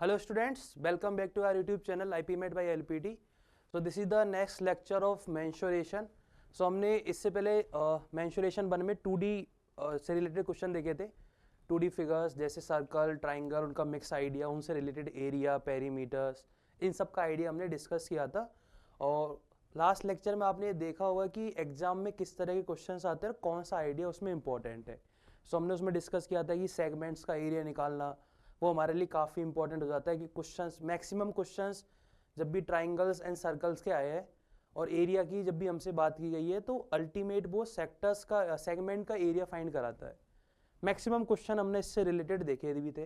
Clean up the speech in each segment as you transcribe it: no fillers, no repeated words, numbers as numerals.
Hello students, welcome back to our YouTube channel IPMET by LPT. So this is the next lecture of mensuration. So हमने इससे पहले mensuration 1 में 2D से related question देखे थे. 2D figures जैसे circle, triangle, उनका mix idea, उनसे रिलेटेड एरिया, पेरीमीटर्स, इन सब का आइडिया हमने डिस्कस किया था. और लास्ट लेक्चर में आपने देखा होगा कि एग्जाम में किस तरह के क्वेश्चंस आते हैं और कौन सा आइडिया उसमें इंपॉर्टेंट है. सो हमने उसमें डिस्कस किया था कि सेगमेंट्स का एरिया निकालना वो हमारे लिए काफ़ी इंपॉर्टेंट हो जाता है कि क्वेश्चंस, मैक्सिमम क्वेश्चंस जब भी ट्राइंगल्स एंड सर्कल्स के आए हैं और एरिया की जब भी हमसे बात की गई है तो अल्टीमेट वो सेक्टर्स का, सेगमेंट का एरिया फाइंड कराता है. मैक्सिमम क्वेश्चन हमने इससे रिलेटेड देखे भी थे,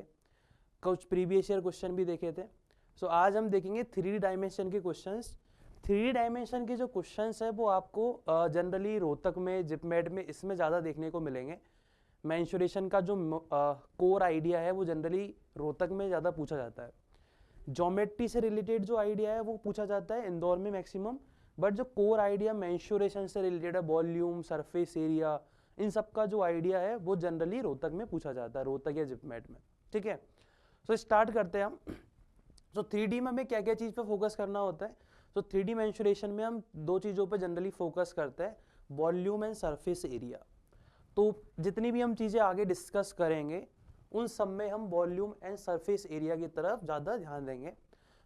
कुछ प्रीवियस ईयर क्वेश्चन भी देखे थे. सो आज हम देखेंगे 3D डायमेंशन के क्वेश्चंस. 3D डायमेंशन के जो क्वेश्चंस है वो आपको जनरली रोहतक में, जिपमेट में, इसमें ज़्यादा देखने को मिलेंगे. मेंसुरेशन का जो कोर आइडिया है वो जनरली रोहतक में ज़्यादा पूछा जाता है. ज्योमेट्री से रिलेटेड जो आइडिया है वो पूछा जाता है इंदौर में मैक्सिमम, बट जो कोर आइडिया मेंसुरेशन से रिलेटेड है, वॉल्यूम, सरफेस एरिया, इन सब का जो आइडिया है वो जनरली रोहतक में पूछा जाता है, रोहतक या जिपमेट में. ठीक है, सो स्टार्ट करते हैं हम. सो 3D में हमें क्या क्या चीज़ पे फोकस करना होता है. सो 3D मेंसुरेशन में हम दो चीज़ों पे जनरली फोकस करते हैं, वॉल्यूम एंड सरफेस एरिया. तो जितनी भी हम चीज़ें आगे डिस्कस करेंगे उन सब में हम वॉल्यूम एंड सरफेस एरिया की तरफ ज़्यादा ध्यान देंगे.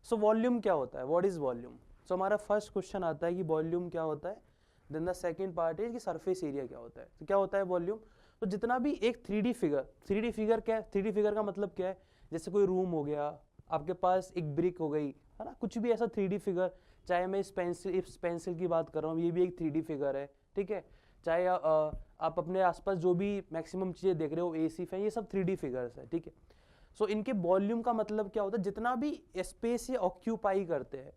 सो वॉल्यूम क्या होता है, व्हाट इज़ वॉल्यूम. सो हमारा फर्स्ट क्वेश्चन आता है कि वॉल्यूम क्या होता है. Then the second part is कि सरफेस एरिया क्या होता है. तो क्या होता है वॉल्यूम. तो जितना भी एक 3D फिगर क्या है, 3D फिगर का मतलब क्या है, जैसे कोई रूम हो गया, आपके पास एक ब्रिक हो गई, है ना, कुछ भी ऐसा 3D फिगर, चाहे मैं इस पेंसिल की बात कर रहा हूँ, ये भी एक 3D फिगर है. ठीक है, चाहे आप अपने आसपास जो भी मैक्सिमम चीज़ें देख रहे हो, एसी फैन, ये सब 3D फिगर्स है. ठीक है, सो इनके वॉल्यूम का मतलब क्या होता है, जितना भी स्पेस ये ऑक्यूपाई करते हैं,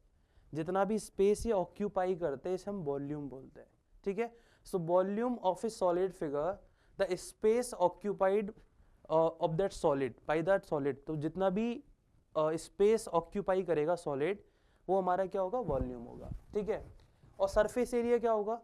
जितना भी स्पेस ये ऑक्यूपाई करते हैं इसे हम वॉल्यूम बोलते हैं. ठीक है, so volume of a solid figure, the space occupied of that solid by that solid. तो जितना भी स्पेस ऑक्यूपाई करेगा सॉलिड वो हमारा क्या होगा, वॉल्यूम होगा. ठीक है, और सरफेस एरिया क्या होगा,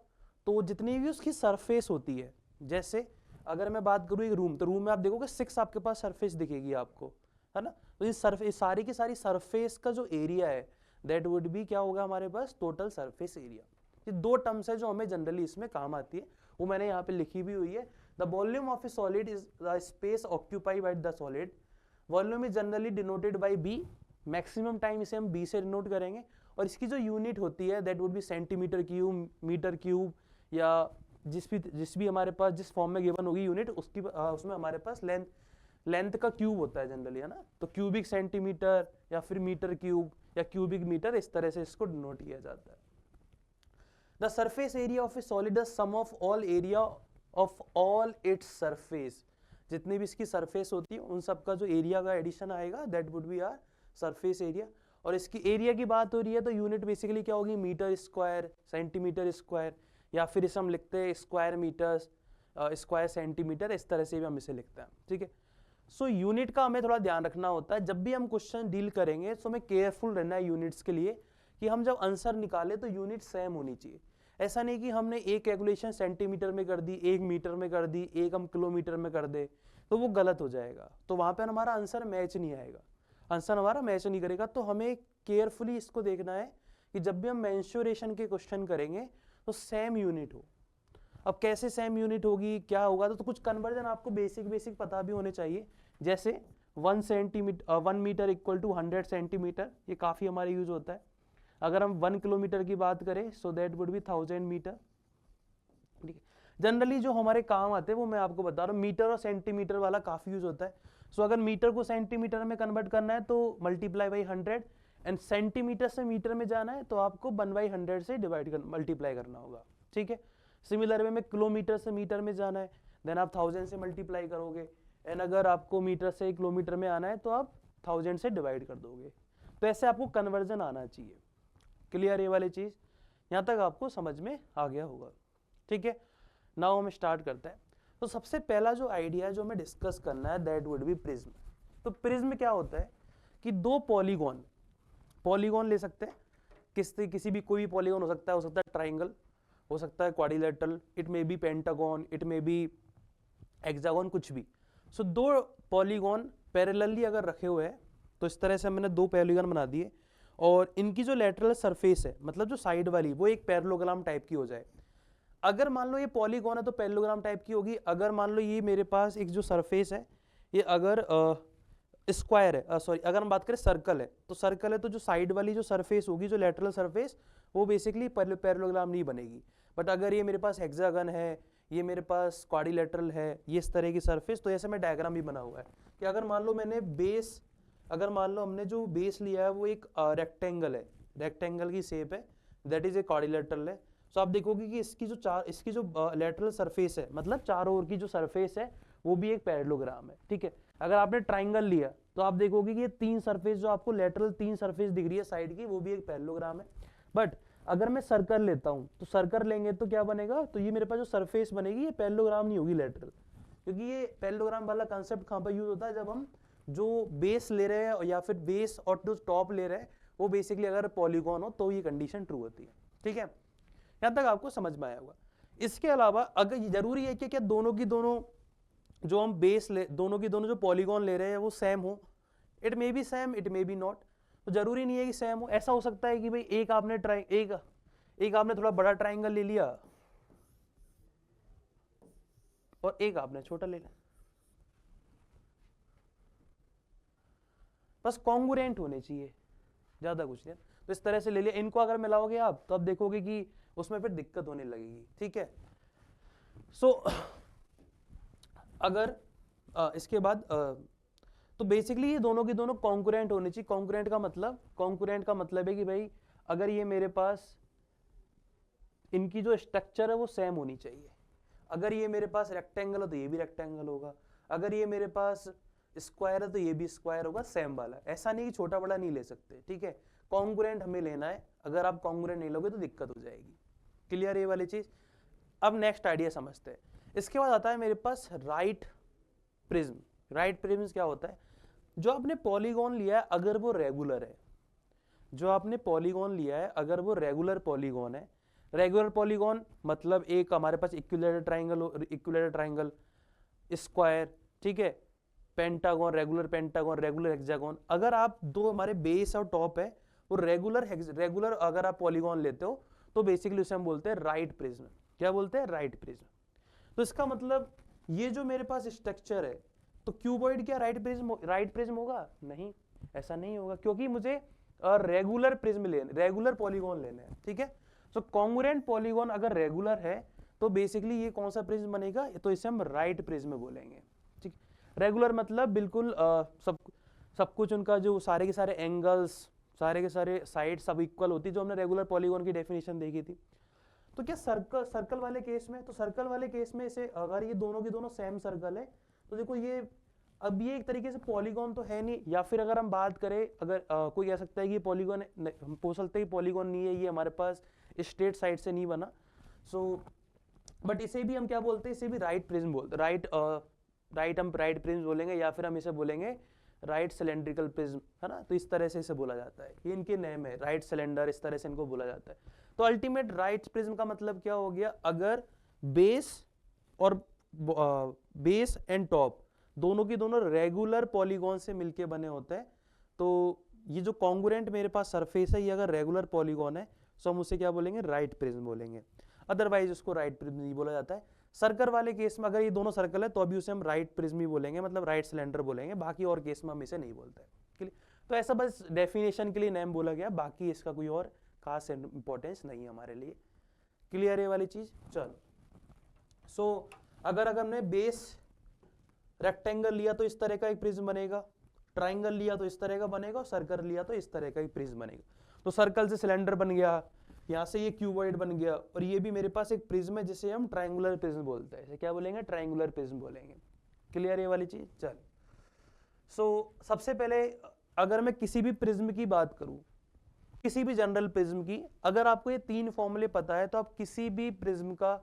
तो जितनी भी उसकी सरफेस होती है, जैसे अगर मैं बात करूँ एक रूम, तो रूम में आप देखोगे 6 आपके पास सरफेस दिखेगी आपको, है ना. तो इस सरफेस, सारी की सारी सरफेस का जो एरिया है दैट वुड बी क्या होगा हमारे पास, टोटल सरफेस एरिया. ये दो टर्म्स है जो हमें जनरली इसमें काम आती है, वो मैंने यहाँ पे लिखी भी हुई है. The volume of a solid is the space occupied by the solid. Volume is generally denoted by B. Maximum time इसे हम बी से डिनोट करेंगे. और इसकी जो यूनिट होती है that would be centimetre cube, metre cube, या जिस भी हमारे पास जिस फॉर्म में गिवन होगी यूनिट, उसकी उसमें हमारे पास लेंथ का क्यूब होता है जनरली, है ना. तो क्यूबिक सेंटीमीटर या फिर मीटर क्यूब या क्यूबिक मीटर, इस तरह से इसको डिनोट किया जाता है. The surface area of a solid is sum of all area of all its surface. जितनी भी इसकी सरफेस होती है उन सब का जो एरिया का एडिशन आएगा that would be our surface area. और इसकी एरिया की बात हो रही है तो यूनिट बेसिकली क्या होगी, मीटर स्क्वायर, सेंटीमीटर स्क्वायर, या फिर इसे हम लिखते हैं स्क्वायर मीटर्स, स्क्वायर सेंटीमीटर, इस तरह से भी हम इसे लिखते हैं. ठीक है, सो यूनिट का हमें थोड़ा ध्यान रखना होता है जब भी हम क्वेश्चन डील करेंगे. सो हमें केयरफुल रहना है यूनिट्स के लिए कि हम जब आंसर निकालें तो यूनिट सेम होनी चाहिए. ऐसा नहीं कि हमने एक कैलकुलेशन सेंटीमीटर में कर दी, एक मीटर में कर दी, एक हम किलोमीटर में कर दे, तो वो गलत हो जाएगा. तो वहाँ पर हमारा आंसर मैच नहीं आएगा, आंसर हमारा मैच नहीं करेगा. तो हमें केयरफुली इसको देखना है कि जब भी हम मेंसुरेशन के क्वेश्चन करेंगे तो सेम यूनिट हो. अब कैसे सेम यूनिट होगी, क्या होगा, तो कुछ कन्वर्जन आपको बेसिक पता भी होने चाहिए. जैसे 1 मीटर इक्वल टू 100 सेंटीमीटर, ये काफ़ी हमारे यूज होता है. अगर हम 1 किलोमीटर की बात करें so that would be 1000 metre. ठीक है, जनरली जो हमारे काम आते हैं वो मैं आपको बता रहा हूँ, मीटर और सेंटीमीटर वाला काफ़ी यूज होता है. सो अगर मीटर को सेंटीमीटर में कन्वर्ट करना है तो मल्टीप्लाई बाई 100, एंड सेंटीमीटर से मीटर में जाना है तो आपको 1/100 से मल्टीप्लाई करना होगा. ठीक है, सिमिलर वे में किलोमीटर से मीटर में जाना है देन आप 1000 से मल्टीप्लाई करोगे, एंड अगर आपको मीटर से किलोमीटर में आना है तो आप 1000 से डिवाइड कर दोगे. तो ऐसे आपको कन्वर्जन आना चाहिए. क्लियर ये वाली चीज़, यहाँ तक आपको समझ में आ गया होगा. ठीक है, नाउ हम स्टार्ट करते हैं. तो सबसे पहला जो आइडिया जो हमें डिस्कस करना है दैट वुड बी प्रिज्म. तो प्रिज्म क्या होता है कि दो पॉलीगॉन ले सकते हैं, किसी भी कोई भी पॉलीगॉन हो सकता है ट्राइंगल, हो सकता है quadrilateral, it may be pentagon, it may be hexagon, कुछ भी. सो दो पॉलीगॉन पैरेलली अगर रखे हुए हैं तो इस तरह से मैंने दो पैरेललोग्राम बना दिए और इनकी जो लेटरल सरफेस है मतलब जो साइड वाली वो एक पैरेललोग्राम टाइप की हो जाए। अगर मान लो ये पॉलीगॉन है तो पैरेललोग्राम टाइप की होगी। अगर मान लो ये मेरे पास एक जो सरफेस है ये अगर स्क्वायर है, सॉरी अगर हम बात करें सर्कल है तो सर्कल है तो जो साइड वाली जो सरफेस होगी जो लेटरल सरफेस वो बेसिकली पैरेललोग्राम नहीं बनेगी। बट अगर ये मेरे पास हेक्सागन है, ये मेरे पास क्वाड्रिलेटरल है, ये इस तरह की सरफेस, तो ऐसे में डायग्राम भी बना हुआ है कि अगर मान लो मैंने बेस, अगर मान लो हमने जो बेस लिया है वो एक रेक्टेंगल है, रेक्टेंगल की शेप है, दैट इज ए क्वाड्रिलेटरल है। तो आप देखोगे कि इसकी जो लेटरल सरफेस है मतलब चारों ओर की जो सरफेस है वो भी एक पैरेललोग्राम है। ठीक है, अगर आपने ट्राइंगल लिया तो आप देखोगे कि ये तीन सरफेस जो आपको लेटरल तीन सरफेस दिख रही है साइड की वो भी एक पैरेललोग्राम है। बट अगर मैं सर्कल लेता हूं तो सर्कल लेंगे तो क्या बनेगा, तो ये मेरे पास जो सरफेस बनेगी ये पैरेललोग्राम नहीं होगी लेटरल, क्योंकि ये पैरेललोग्राम वाला कांसेप्ट कहां पर यूज होता है जब हम जो बेस ले रहे हैं या फिर बेस और जो टॉप ले रहे हैं वो बेसिकली अगर पॉलीगॉन हो तो ये कंडीशन ट्रू होती है। ठीक है, यहां तक आपको समझ में आया होगा। इसके अलावा अगर जरूरी है कि क्या दोनों की दोनों जो हम बेस ले, दोनों की दोनों जो पॉलीगॉन ले रहे हैं वो सेम हो, it may be same it may be not, तो जरूरी नहीं है कि सेम हो। ऐसा हो सकता है कि भाई एक आपने थोड़ा बड़ा ट्राइंगल ले लिया और एक आपने छोटा ले लिया, बस कॉन्ग्रुएंट होने चाहिए, ज्यादा कुछ नहीं। तो इस तरह से ले लिया, इनको अगर मिलाओगे आप तो अब देखोगे कि उसमें फिर दिक्कत होने लगेगी। ठीक है, सो अगर इसके बाद तो बेसिकली ये दोनों की दोनों कॉन्ग्रुएंट होनी चाहिए। कॉन्ग्रुएंट का मतलब है कि भाई अगर ये मेरे पास इनकी जो स्ट्रक्चर है वो सेम होनी चाहिए। अगर ये मेरे पास रेक्टेंगल है तो ये भी रेक्टेंगल होगा, अगर ये मेरे पास स्क्वायर है तो ये भी स्क्वायर होगा, सेम वाला। ऐसा नहीं कि छोटा बड़ा नहीं ले सकते। ठीक है, कॉन्ग्रुएंट हमें लेना है, अगर आप कॉन्ग्रुएंट नहीं लोगे तो दिक्कत हो जाएगी। क्लियर ये वाली चीज। अब नेक्स्ट आइडिया समझते हैं। इसके बाद आता है मेरे पास राइट प्रिज्म। राइट प्रिज्म क्या होता है, जो आपने पॉलीगॉन लिया है अगर वो रेगुलर है, जो आपने पॉलीगॉन लिया है अगर वो रेगुलर पॉलीगॉन है, रेगुलर पॉलीगॉन मतलब एक हमारे पास इक्विलेटरल ट्राइंगल, स्क्वायर, ठीक है, पेंटागन, रेगुलर हेक्सागन। अगर आप दो हमारे बेस और टॉप है वो रेगुलर अगर आप पॉलीगॉन लेते हो तो बेसिकली उसे हम बोलते हैं राइट प्रिज्म। क्या बोलते हैं, राइट प्रिज्म। तो इसका मतलब ये जो मेरे पास स्ट्रक्चर है तो क्यूबॉइड क्या राइट प्रिज्म होगा? नहीं, ऐसा नहीं होगा, क्योंकि मुझे रेगुलर प्रिज्म रेगुलर पॉलीगॉन लेना है। ठीक है, तो कॉन्ग्रुएंट पॉलीगॉन अगर रेगुलर है तो बेसिकली ये कौन सा प्रिज्म बनेगा, तो इसे हम राइट प्रिज्म बोलेंगे। ठीक, रेगुलर मतलब बिल्कुल सब कुछ उनका जो सारे के सारे एंगल्स, सारे के सारे साइड सब इक्वल होती, जो हमने रेगुलर पॉलीगॉन की डेफिनेशन देखी थी। तो क्या सर्कल वाले केस में, तो सर्कल वाले केस में इसे अगर ये दोनों की दोनों सेम सर्कल है तो देखो ये अब ये एक तरीके से पॉलीगॉन तो है नहीं, या फिर अगर हम बात करें अगर कोई कह सकता है कि पॉलीगॉन, हम पूछ सकते हैं कि पॉलीगॉन नहीं है, ये हमारे पास स्ट्रेट साइड से नहीं बना। सो बट इसे भी हम क्या बोलते हैं, इसे भी राइट प्रिज्म बोलते हैं। हम राइट प्रिज्म बोलेंगे, या फिर हम इसे बोलेंगे राइट सिलेंड्रिकल प्रिज्म, है ना। तो इस तरह से इसे बोला जाता है, ये इनके नेम है, राइट सिलेंडर, इस तरह से इनको बोला जाता है। तो अल्टीमेट राइट प्रिज्म का मतलब क्या हो गया, अगर बेस एंड टॉप दोनों की दोनों रेगुलर पॉलीगॉन से मिलके बने होते हैं, तो ये जो कॉन्ग्रुएंट मेरे पास सरफेस है ये अगर रेगुलर पॉलीगॉन है तो हम उसे क्या बोलेंगे, राइट प्रिज्म बोलेंगे। अदरवाइज उसको राइट प्रिज्म नहीं बोला जाता है। सर्कल वाले केस में अगर ये दोनों सर्कल है तो अभी उसे हम राइट प्रिज्म ही बोलेंगे, मतलब राइट सिलेंडर बोलेंगे, बाकी और केस में हम इसे नहीं बोलते हैं। तो ऐसा बस डेफिनेशन के लिए नेम बोला गया, बाकी इसका कोई और खास इंपॉर्टेंस नहीं है हमारे लिए। क्लियर है वाली चीज। चलो, सो अगर हमने बेस रेक्टेंगल लिया तो इस तरह का एक प्रिज्म बनेगा, ट्राइंगल लिया तो इस तरह का बनेगा, और सर्कल लिया तो इस तरह का एक प्रिज्म बनेगा। तो सर्कल से सिलेंडर बन गया, यहाँ से ये क्यूबॉइड बन गया, और ये भी मेरे पास एक प्रिज्म है जिसे हम ट्राइंगुलर प्रिज्म बोलते हैं। इसे क्या बोलेंगे, ट्राइंगुलर प्रिज्म बोलेंगे। क्लियर है वाली चीज। चल, सो सबसे पहले अगर मैं किसी भी प्रिज्म की बात करूं, किसी भी जनरल प्रिज्म की, अगर आपको ये तीन फॉर्मूले पता है तो आप किसी भी प्रिज्म का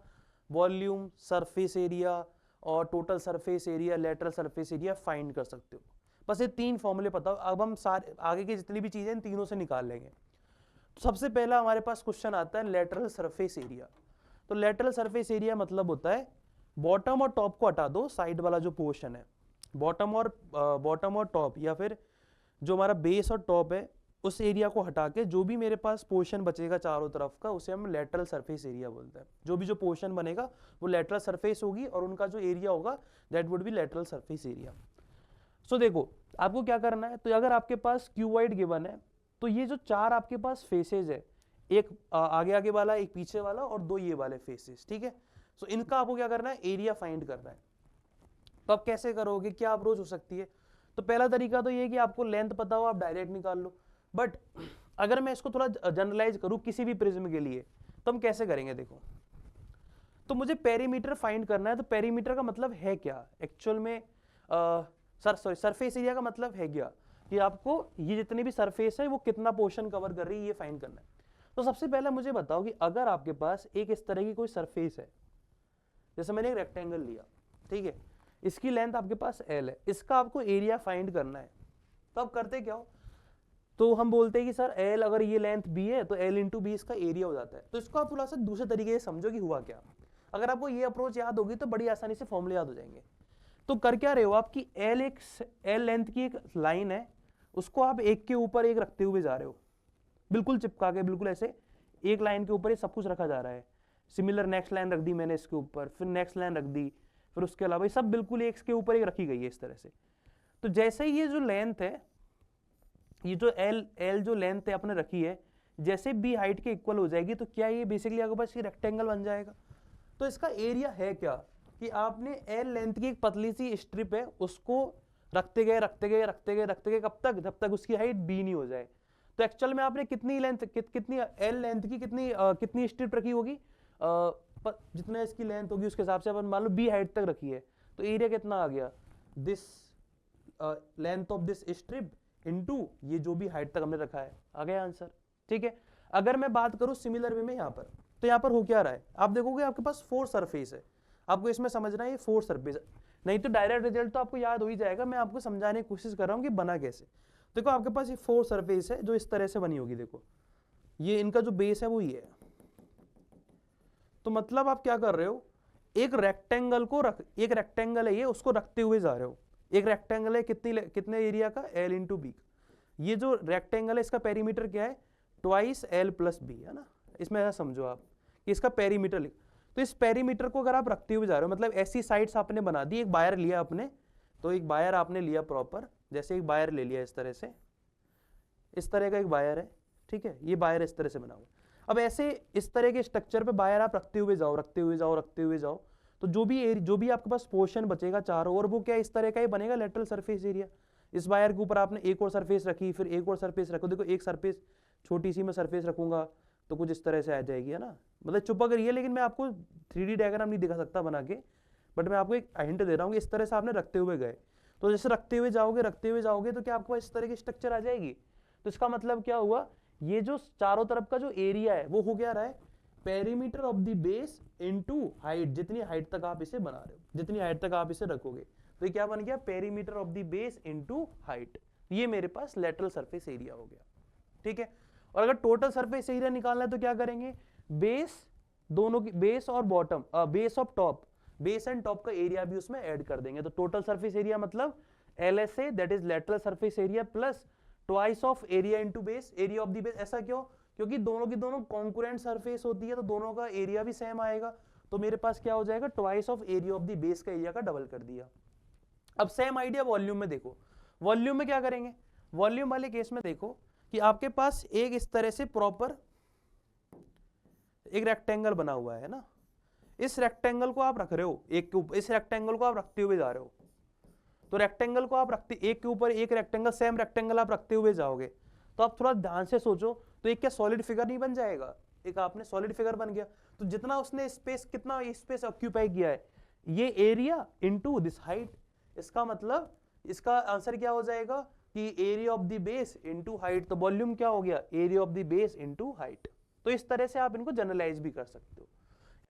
वॉल्यूम, सरफेस एरिया और total surface area, lateral surface area find कर सकते हो। बस ये तीन फॉर्मूले पता हो, अब हम सारे आगे की जितनी भी चीजें इन तीनों से निकाल लेंगे। तो सबसे पहला हमारे पास क्वेश्चन आता है लेटरल सरफेस एरिया। तो लेटरल सरफेस एरिया मतलब होता है बॉटम और टॉप को हटा दो, साइड वाला जो पोर्शन है, बॉटम और टॉप, या फिर जो हमारा बेस और टॉप है उस एरिया को हटा के जो भी मेरे पास पोर्शन बचेगा चारों तरफ का उसे हम लेटरल सरफेस एरिया बोलते हैं। जो पोर्शन बनेगा वो लेटरल सरफेस होगी और उनका जो एरिया होगा that would be lateral surface area. So देखो आपको क्या करना है, तो अगर आपके पास क्यूबॉइड गिवन है तो ये जो चार आपके पास फेसेस है, एक आगे आगे वाला, एक पीछे वाला और दो ये वाले फेसेस, ठीक है। सो इनका आपको क्या करना है, एरिया फाइंड करना है। तो आप कैसे करोगे, क्या अप्रोच हो सकती है? तो पहला तरीका तो ये कि आपको लेंथ पता हो, आप डायरेक्ट निकाल लो। बट अगर मैं इसको थोड़ा जनरलाइज करूं किसी भी प्रिज्म के लिए तो हम कैसे करेंगे, देखो तो मुझे पेरीमीटर फाइंड करना है। तो पेरीमीटर का मतलब है क्या एक्चुअल में, सरफेस एरिया का मतलब है क्या कि आपको ये जितनी भी सरफेस है वो कितना पोर्शन कवर कर रही है ये फाइंड करना है। तो सबसे पहले मुझे बताओ कि अगर आपके पास एक इस तरह की कोई सरफेस है, जैसे मैंने एक रेक्टेंगल लिया, ठीक है, इसकी लेंथ आपके पास L है, इसका आपको एरिया फाइंड करना है। तो आप करते क्या हो, तो हम बोलते हैं कि सर L अगर ये लेंथ B है तो L इंटू बी इसका एरिया हो जाता है। तो इसको आप थोड़ा सा दूसरे तरीके से समझो कि हुआ क्या। अगर आपको ये अप्रोच याद होगी तो बड़ी आसानी से फॉर्मूले याद हो जाएंगे। तो कर क्या रहे हो आप कि L लेंथ की एक लाइन है, उसको आप एक के ऊपर एक रखते हुए जा रहे हो, बिल्कुल चिपका के, बिल्कुल ऐसे एक लाइन के ऊपर ये सब कुछ रखा जा रहा है। सिमिलर नेक्स्ट लाइन रख दी मैंने इसके ऊपर, फिर नेक्स्ट लाइन रख दी, फिर उसके अलावा ये सब बिल्कुल एक के ऊपर एक रखी गई है इस तरह से। तो जैसे ही ये जो लेंथ है, ये जो L जो लेंथ है आपने रखी है, जैसे B हाइट के इक्वल हो जाएगी तो क्या ये बेसिकली आपके पास ये रेक्टेंगल बन जाएगा। तो इसका एरिया है क्या कि आपने L लेंथ की एक पतली सी स्ट्रिप है, उसको रखते गए रखते गए रखते गए रखते गए, कब तक, जब तक उसकी हाइट B नहीं हो जाए। तो एक्चुअल में आपने कितनी लेंथ, कितनी L लेंथ की कितनी स्ट्रिप रखी होगी, जितना इसकी लेंथ होगी उसके हिसाब से अपन मान लो B हाइट तक रखी है। तो एरिया कितना आ गया, this length of this strip into ये जो भी हाइट तक हमने रखा है, आ गया आंसर, ठीक है। अगर मैं बात करूं सिमिलर वे में यहाँ पर, तो यहाँ पर हो क्या रहा है, आप देखोगे आपके पास 4 सरफेस है, आपको इसमें समझना है ये 4 सरफेस, नहीं तो डायरेक्ट रिजल्ट तो आपको याद हो ही जाएगा। मैं आपको समझाने की कोशिश कर रहा हूँ कि बना कैसे। देखो आपके पास ये 4 सरफेस है जो इस तरह से बनी होगी, देखो ये इनका जो बेस है वो ये है। तो मतलब आप क्या कर रहे हो, एक रेक्टेंगल को एक रेक्टेंगल है ये, उसको रखते हुए जा रहे हो। एक रेक्टेंगल है कितने एरिया का, L इंटू बी। ये जो रेक्टेंगल है इसका पेरीमीटर क्या है, ट्वाइस L प्लस बी, है ना। इसमें ऐसा समझो आप कि इसका पेरीमीटर लिख, तो इस पेरीमीटर को अगर आप रखते हुए जा रहे हो, मतलब ऐसी साइड्स आपने बना दी, एक बायर लिया आपने, तो एक बायर आपने लिया प्रॉपर, जैसे एक बायर ले लिया इस तरह से, इस तरह का एक बायर है, ठीक है, ये बायर इस तरह से बना हुआ। अब ऐसे इस तरह के स्ट्रक्चर पे बायर आप रखते हुए जाओ रखते हुए जाओ रखते हुए जाओ, तो जो भी आपके पास पोर्शन बचेगा चारों ओर, वो क्या इस तरह का ही बनेगा, लेटरल सरफेस एरिया। इस वायर के ऊपर आपने एक और सरफेस रखी, फिर एक और सरफेस रखो, देखो एक सरफेस छोटी सी मैं सरफेस रखूंगा तो कुछ इस तरह से आ जाएगी, है ना। मतलब चुपक रही है, लेकिन मैं आपको 3D डायग्राम नहीं दिखा सकता बना के, बट मैं आपको एक हिंट दे रहा हूँ कि इस तरह से आपने रखते हुए गए, तो जैसे रखते हुए जाओगे तो क्या आपको इस तरह की स्ट्रक्चर आ जाएगी। तो इसका मतलब क्या हुआ, ये जो चारों तरफ का जो एरिया है वो हो क्या रहा है, perimeter of the base into height, जितनी हाइट तक आप इसे बना रहे हो, जितनी हाइट तक आप इसे रखोगे, तो ये क्या बन गया, perimeter of the base into height. ये मेरे पास लेटरल सरफेस एरिया हो गया, ठीक है। और अगर टोटल सरफेस एरिया निकालना है तो क्या करेंगे, बेस दोनों की, बेस और bottom, base of top, base and top का एरिया भी उसमें ऐड कर देंगे। तो टोटल सरफेस एरिया मतलब LSA that is lateral surface area plus twice of area into base, area of the base. ऐसा क्यों, क्योंकि दोनों की दोनों कॉन्करेंट सरफेस होती है, तो दोनों का एरिया भी सेम आएगा। तो मेरे पास क्या हो जाएगा, twice of area of the base का एरिया का डबल कर दिया। अब सेम आइडिया वॉल्यूम में देखो, वॉल्यूम में क्या करेंगे, वॉल्यूम वाले केस में देखो कि आपके पास एक इस तरह से प्रॉपर एक रेक्टेंगल बना हुआ है ना, इस रेक्टेंगल को आप रख रहे हो एक के ऊपर, इस रेक्टेंगल को आप रखते हुए जा रहे हो। तो रेक्टेंगल को आप रखते, एक के ऊपर एक रेक्टेंगल, सेम रेक्टेंगल आप रखते हुए जाओगे, तो आप थोड़ा ध्यान से सोचो, तो एक क्या सॉलिड फिगर नहीं बन जाएगा, एक आपने सॉलिड फिगर बन गया। तो जितना उसने स्पेस, कितना स्पेस ऑक्यूपाई किया है, ये एरिया इनटू दिस हाइट। इसका मतलब इसका आंसर क्या हो जाएगा कि area of the base into height. तो वॉल्यूम क्या हो गया, area of the base into height. तो इस तरह से आप इनको जनरलाइज भी कर सकते हो।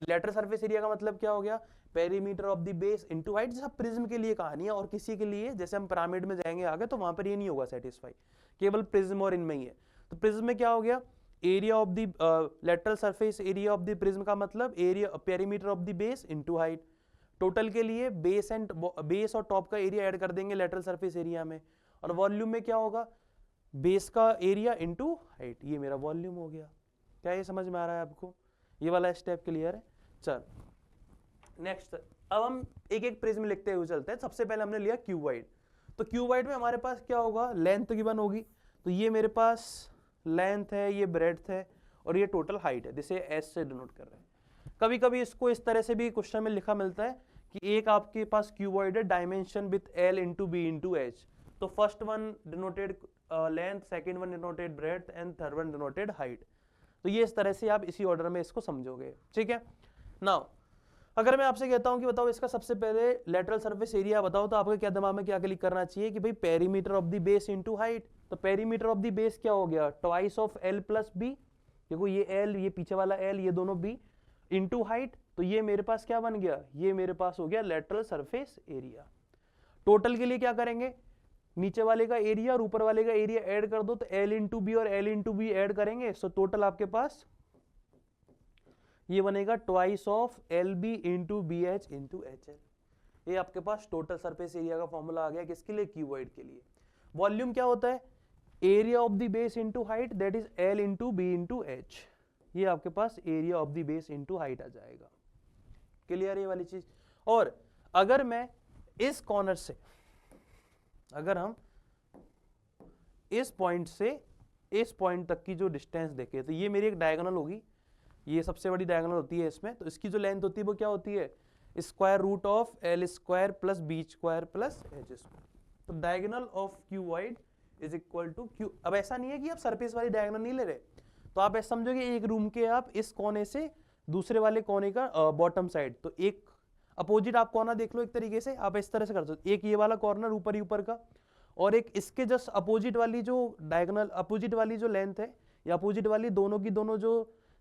लेटरल सरफेस एरिया का मतलब क्या हो गया, perimeter of the base into height. जैसा प्रिज्म के लिए कहानी है, और किसी के लिए जैसे हम पिरामिड में जाएंगे आगे तो वहां पर ये नहीं होगा सेटिस्फाई, केवल प्रिज्म और इनमें ही है। तो प्रिज्म में क्या हो गया, area of the lateral surface area of the prism का मतलब area perimeter of the base into height. Total के लिए बेस और टॉप का एरिया ऐड कर देंगे लेटरल सरफेस एरिया में। और वॉल्यूम में क्या होगा, बेस का एरिया इंटू हाइट, ये मेरा वॉल्यूम हो गया। क्या ये समझ में आ रहा है आपको? ये वाला स्टेप क्लियर है? चल नेक्स्ट, अब हम एक एक प्रिज्म लिखते हुए चलते हैं। सबसे पहले हमने लिया क्यूबॉइड, तो क्यूबॉइड में हमारे पास क्या होगा, लेंथ गिवन होगी, तो ये मेरे पास लेंथ है, ये ब्रेड्थ है, और ये टोटल हाइट है, जिसे एस से डिनोट कर रहे हैं। कभी कभी इसको इस तरह से भी क्वेश्चन में लिखा मिलता है कि एक आपके पास क्यूबॉइड है, dimension with L into B into H, तो first one denoted length, second one denoted breadth and third one denoted height. तो ये इस तरह से आप इसी ऑर्डर में इसको समझोगे, ठीक है। नाउ अगर मैं आपसे कहता हूं कि बताओ इसका सबसे पहले लेटरल सरफेस एरिया बताओ, तो आपके क्या दिमाग में क्या क्लिक करना चाहिए कि भाई perimeter of the base into height. तो पेरीमीटर ऑफ द बेस क्या हो गया, twice of L plus B, देखो ये एल, ये पीछे वाला एल, ये दोनों बी, इनटू हाइट, तो ये मेरे पास क्या बन गया, ये मेरे पास हो गया लेटरल सरफेस एरिया। टोटल के लिए क्या करेंगे, नीचे वाले का एरिया और ऊपर वाले का एरिया ऐड कर दो, तो एल इंटू बी और एल इंटू बी ऐड करेंगे, सो टोटल आपके पास ये बनेगा twice of L B into B H into H L. ये आपके पास टोटल सरफेस एरिया का फॉर्मूला आ गया, किसके लिए, क्यूबॉइड के लिए। वॉल्यूम क्या होता है, area of the base into height, that is L into B into H. ये आपके पास area of the base into height आ जाएगा। क्लियर ये वाली चीज। और अगर मैं इस कॉर्नर से, अगर हम इस पॉइंट से इस पॉइंट तक की जो डिस्टेंस देखें, तो ये मेरी एक डायगोनल होगी, ये सबसे बड़ी डायगोनल होती है इसमें, तो इसकी जो लेंथ होती है वो क्या होती है, square root of L square plus B square plus H square. तो diagonal of cuboid is equal to Q. अब ऐसा नहीं है कि आप सरफेस वाली डायगोनल नहीं ले रहे, तो आप ऐसा समझोगे एक रूम के आप इस कोने से दूसरे वाले कोने का बॉटम साइड, तो एक अपोजिट आप कोना देख लो, एक तरीके से आप इस तरह से कर सकते हो, एक ये वाला कॉर्नर ऊपर ही ऊपर का, और एक इसके जस्ट अपोजिट वाली जो डायगोनल, अपोजिट वाली जो लेंथ है, या अपोजिट वाली दोनों की दोनों जो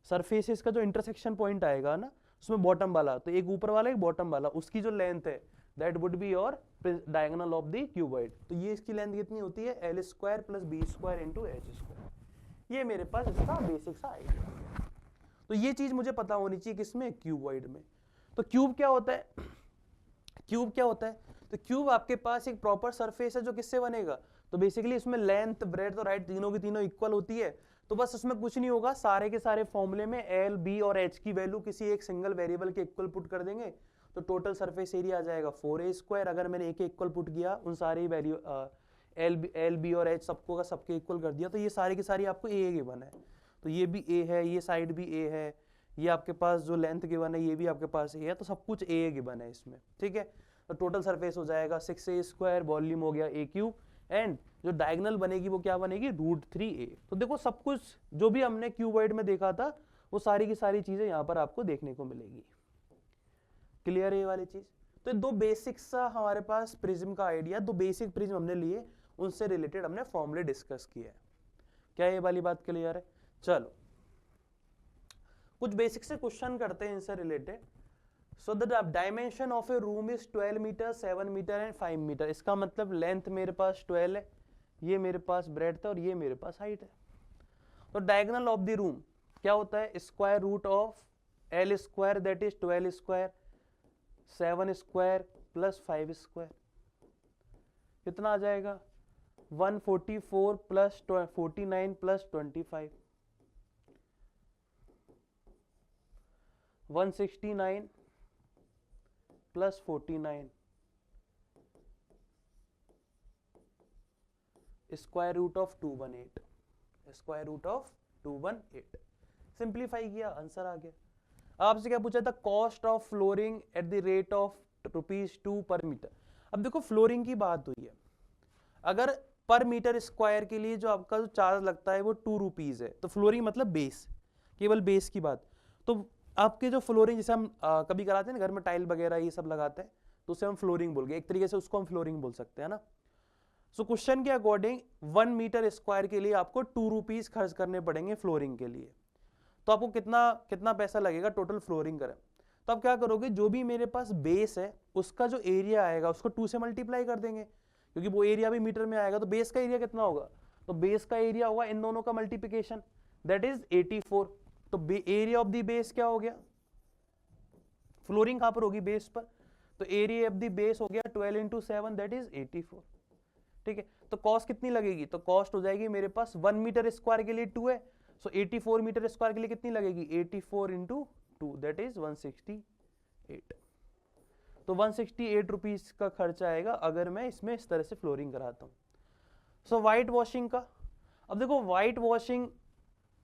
सरफेसेस का जो इंटरसेक्शन पॉइंट आएगा ना, उसमें बॉटम वाला, तो एक ऊपर वाला एक बॉटम वाला, उसकी जो लेंथ है that would be your diagonal of the cuboid. तो ये इसकी लेंथ कितनी होती है, L square plus B square into H square. ये मेरे पास इसका बेसिक सा आइडिया। तो ये चीज मुझे पता होनी चाहिए किसमें, क्यूबॉइड में। तो क्यूब क्या होता है, क्यूब क्या होता है, तो क्यूब आपके पास एक प्रॉपर सरफेस है जो किससे बनेगा, तो बेसिकली इसमें लेंथ ब्रेड्थ और हाइट तीनों की तीनों इक्वल होती है। तो बस उसमें कुछ नहीं होगा, सारे के सारे फॉर्मूले में एल बी और एच की वैल्यू किसी एक सिंगल वेरिएबल के इक्वल पुट कर देंगे, तो टोटल सरफेस एरिया आ जाएगा 4a स्क्वायर। अगर मैंने एक इक्वल पुट किया, उन सारे वैल्यू एल बी और एच सबको का सबके इक्वल कर दिया, तो ये सारी की सारी आपको ए गिवन है। तो ये भी ए है, ये साइड भी ए है, ये आपके पास जो लेंथ गिवन है ये भी आपके पास ए है, तो सब कुछ ए गिवन है इसमें, ठीक है। तो टोटल सरफेस हो जाएगा 6a स्क्वायर, वॉल्यूम हो गया a क्यूब, एंड जो डायगोनल बनेगी वो क्या बनेगी, √3a। तो देखो सब कुछ जो भी हमने क्यूबॉइड में देखा था वो सारी की सारी चीजें यहाँ पर आपको देखने को मिलेगी। क्लियर है ये वाली चीज। तो दो बेसिक सा हमारे पास प्रिज्म का आइडिया, दो बेसिक प्रिज्म हमने लिए, उनसे रिलेटेड हमने फॉर्मूले डिस्कस किया है। क्या ये वाली बात क्लियर है? चलो कुछ बेसिक से क्वेश्चन करते हैं इनसे related. So the dimension of a room is 12 metre, 7 metre and 5 metre. इसका मतलब लेंथ मेरे पास 12 है, ये मेरे पास ब्रेड्थ है और ये मेरे पास हाइट है। तो डायगोनल ऑफ द रूम क्या होता है, square root of L square that is 12 square, 7 square plus 5 square, कितना आ जाएगा 144 plus 49 plus 25, 169 plus 49, square root of 218, square root of 218। Simplify किया, आंसर आ गया। आपसे क्या पूछा था, cost of flooring at the rate of ₹2 per metre. अब देखो फ्लोरिंग की बात हुई है, अगर पर मीटर स्क्वायर के लिए जो आपका जो चार्ज लगता है वो ₹2 है, तो फ्लोरिंग मतलब बेस, केवल बेस की बात। तो आपके जो फ्लोरिंग, जैसे हम कभी कराते हैं ना घर में टाइल वगैरह ये सब लगाते हैं, तो उसे हम फ्लोरिंग बोल गए, एक तरीके से उसको हम फ्लोरिंग बोल सकते हैं ना। सो क्वेश्चन के अकॉर्डिंग 1 मीटर स्क्वायर के लिए आपको ₹2 खर्च करने पड़ेंगे फ्लोरिंग के लिए। तो आपको कितना कितना पैसा लगेगा टोटल फ्लोरिंग करें, तो आप क्या करोगे, जो भी मेरे पास बेस है उसका जो एरिया आएगा उसको 2 से मल्टीप्लाई कर देंगे, क्योंकि वो एरिया भी मीटर में आएगा। तो बेस का एरिया कितना होगा, तो बेस का एरिया होगा इन दोनों का मल्टीप्लिकेशन, दैट इज 84। तो एरिया ऑफ द बेस क्या हो गया, फ्लोरिंग कहां पर होगी, बेस पर, तो एरिया ऑफ द बेस हो गया 12 × 7 दैट इज 84। ठीक है। तो कॉस्ट कितनी लगेगी, तो कॉस्ट हो जाएगी मेरे पास 1 मीटर स्क्वायर के लिए 2 है, सो 84 मीटर स्क्वायर के लिए कितनी लगेगी, 84 इंटू 2 दैट इज 168। तो 168 रुपीज का खर्चा आएगा अगर मैं इसमें इस तरह से फ्लोरिंग कराता हूँ। सो वाइट वॉशिंग का, अब देखो वाइट वॉशिंग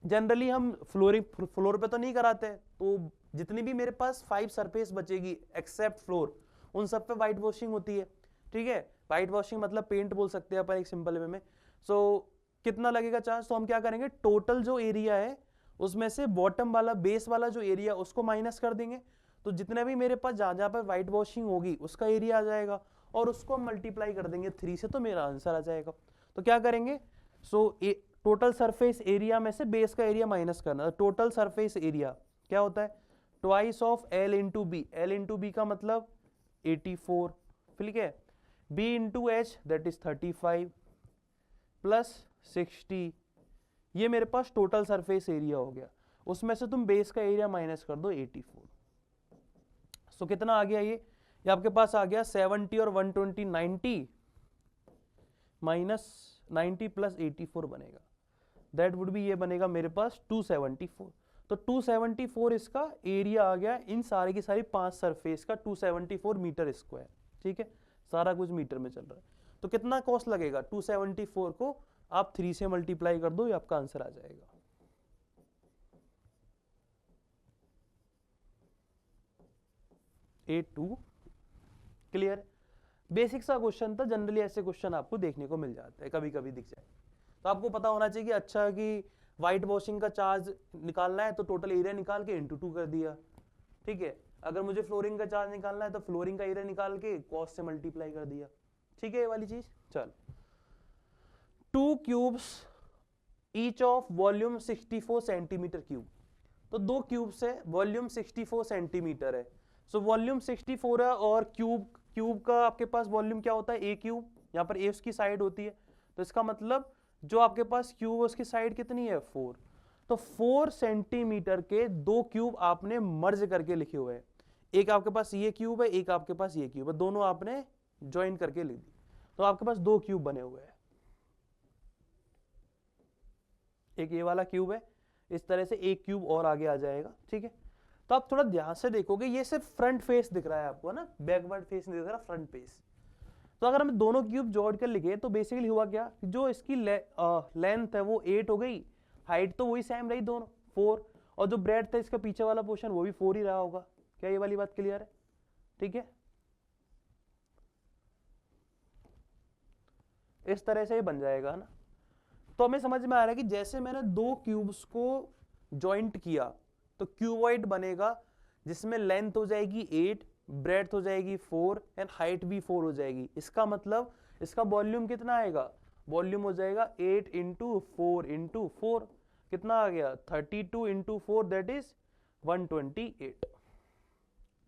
जनरली हम फ्लोर पे तो नहीं कराते, तो जितनी भी मेरे पास 5 सरफेस बचेगी एक्सेप्ट फ्लोर, उन सब पे वाइट वॉशिंग होती है, ठीक है। वाइट वॉशिंग मतलब पेंट बोल सकते हैं अपन एक सिंपल वे में। सो कितना लगेगा चार्ज, तो हम क्या करेंगे, टोटल जो एरिया है उसमें से बॉटम वाला बेस वाला जो एरिया उसको माइनस कर देंगे, तो जितने भी मेरे पास जहां जहां पर व्हाइट वॉशिंग होगी उसका एरिया आ जाएगा, और उसको हम मल्टीप्लाई कर देंगे 3 से, तो मेरा आंसर आ जाएगा। तो क्या करेंगे, सो टोटल सरफेस एरिया में से बेस का एरिया माइनस करना, टोटल सरफेस एरिया क्या होता है, twice of L into B, L into B का मतलब 84, ठीक है, B into H that is 35 plus 60, ये मेरे पास टोटल सरफेस एरिया हो गया, उसमें से तुम बेस का एरिया माइनस कर दो 84। सो कितना आ गया, ये आपके पास आ गया 70 और 120 90 माइनस 90 प्लस 84 बनेगा, दैट वुड बी, ये बनेगा मेरे पास 274। तो 274 इसका एरिया आ गया इन सारी की सारी 5 सरफेस का, 274 मीटर स्क्वायर, ठीक है, सारा कुछ मीटर में चल रहा है। तो कितना कॉस्ट लगेगा, 274 को आप 3 से मल्टीप्लाई कर दो, ये आपका आंसर आ जाएगा। A2 clear. बेसिक सा क्वेश्चन था, जनरली ऐसे क्वेश्चन आपको देखने को मिल जाते हैं, कभी कभी दिख जाए। तो आपको पता होना चाहिए कि अच्छा कि व्हाइट वॉशिंग का चार्ज निकालना है तो टोटल एरिया निकाल के इंटू 2 कर दिया, ठीक है। अगर मुझे फ्लोरिंग का चार्ज निकालना है तो फ्लोरिंग का एरिया निकाल के कॉस्ट से मल्टीप्लाई कर दिया, ठीक है, ये वाली चीज। चल 2 cubes each of volume 64 centimetre cube, तो 2 क्यूब्स है, वॉल्यूम 64 सेंटीमीटर है। सो वॉल्यूम 64 है और क्यूब का आपके पास वॉल्यूम क्या होता है, ए क्यूब, यहाँ पर ए उसकी साइड होती है, तो इसका मतलब जो आपके पास क्यूब है उसकी साइड कितनी है, 4। तो 4 सेंटीमीटर के 2 क्यूब आपने मर्ज करके लिखे हुए हैं, एक आपके पास ये क्यूब है, एक आपके पास ये क्यूब है, दोनों आपने ज्वाइन करके लिख दी, तो आपके पास 2 क्यूब बने हुए हैं, एक ये वाला क्यूब है, इस तरह से एक क्यूब और आगे आ जाएगा, ठीक है। तो आप थोड़ा ध्यान से देखोगे, ये सिर्फ फ्रंट फेस दिख रहा है आपको ना, बैकवर्ड फेस नहीं दिख रहा, फ्रंट फेस। तो अगर हम दोनों क्यूब जोड़ कर लिखे तो बेसिकली हुआ क्या, जो इसकी लेंथ है वो 8 हो गई, हाइट तो वही सेम रही दोनों 4, और जो ब्रेड था इसका पीछे वाला पोर्शन वो भी 4 ही रहा होगा। क्या ये वाली बात क्लियर है, ठीक है। इस तरह से ये बन जाएगा ना। तो हमें समझ में आ रहा है कि जैसे मैंने 2 क्यूब्स को ज्वाइंट किया तो क्यूबॉइड बनेगा, जिसमें लेंथ हो जाएगी 8, ब्रेड्थ हो जाएगी 4 एंड हाइट भी 4 हो जाएगी। इसका मतलब इसका वॉल्यूम कितना आएगा, वॉल्यूम हो जाएगा 8 इंटू 4 इंटू 4, कितना आ गया 32 इंटू 4 दैट इज 128।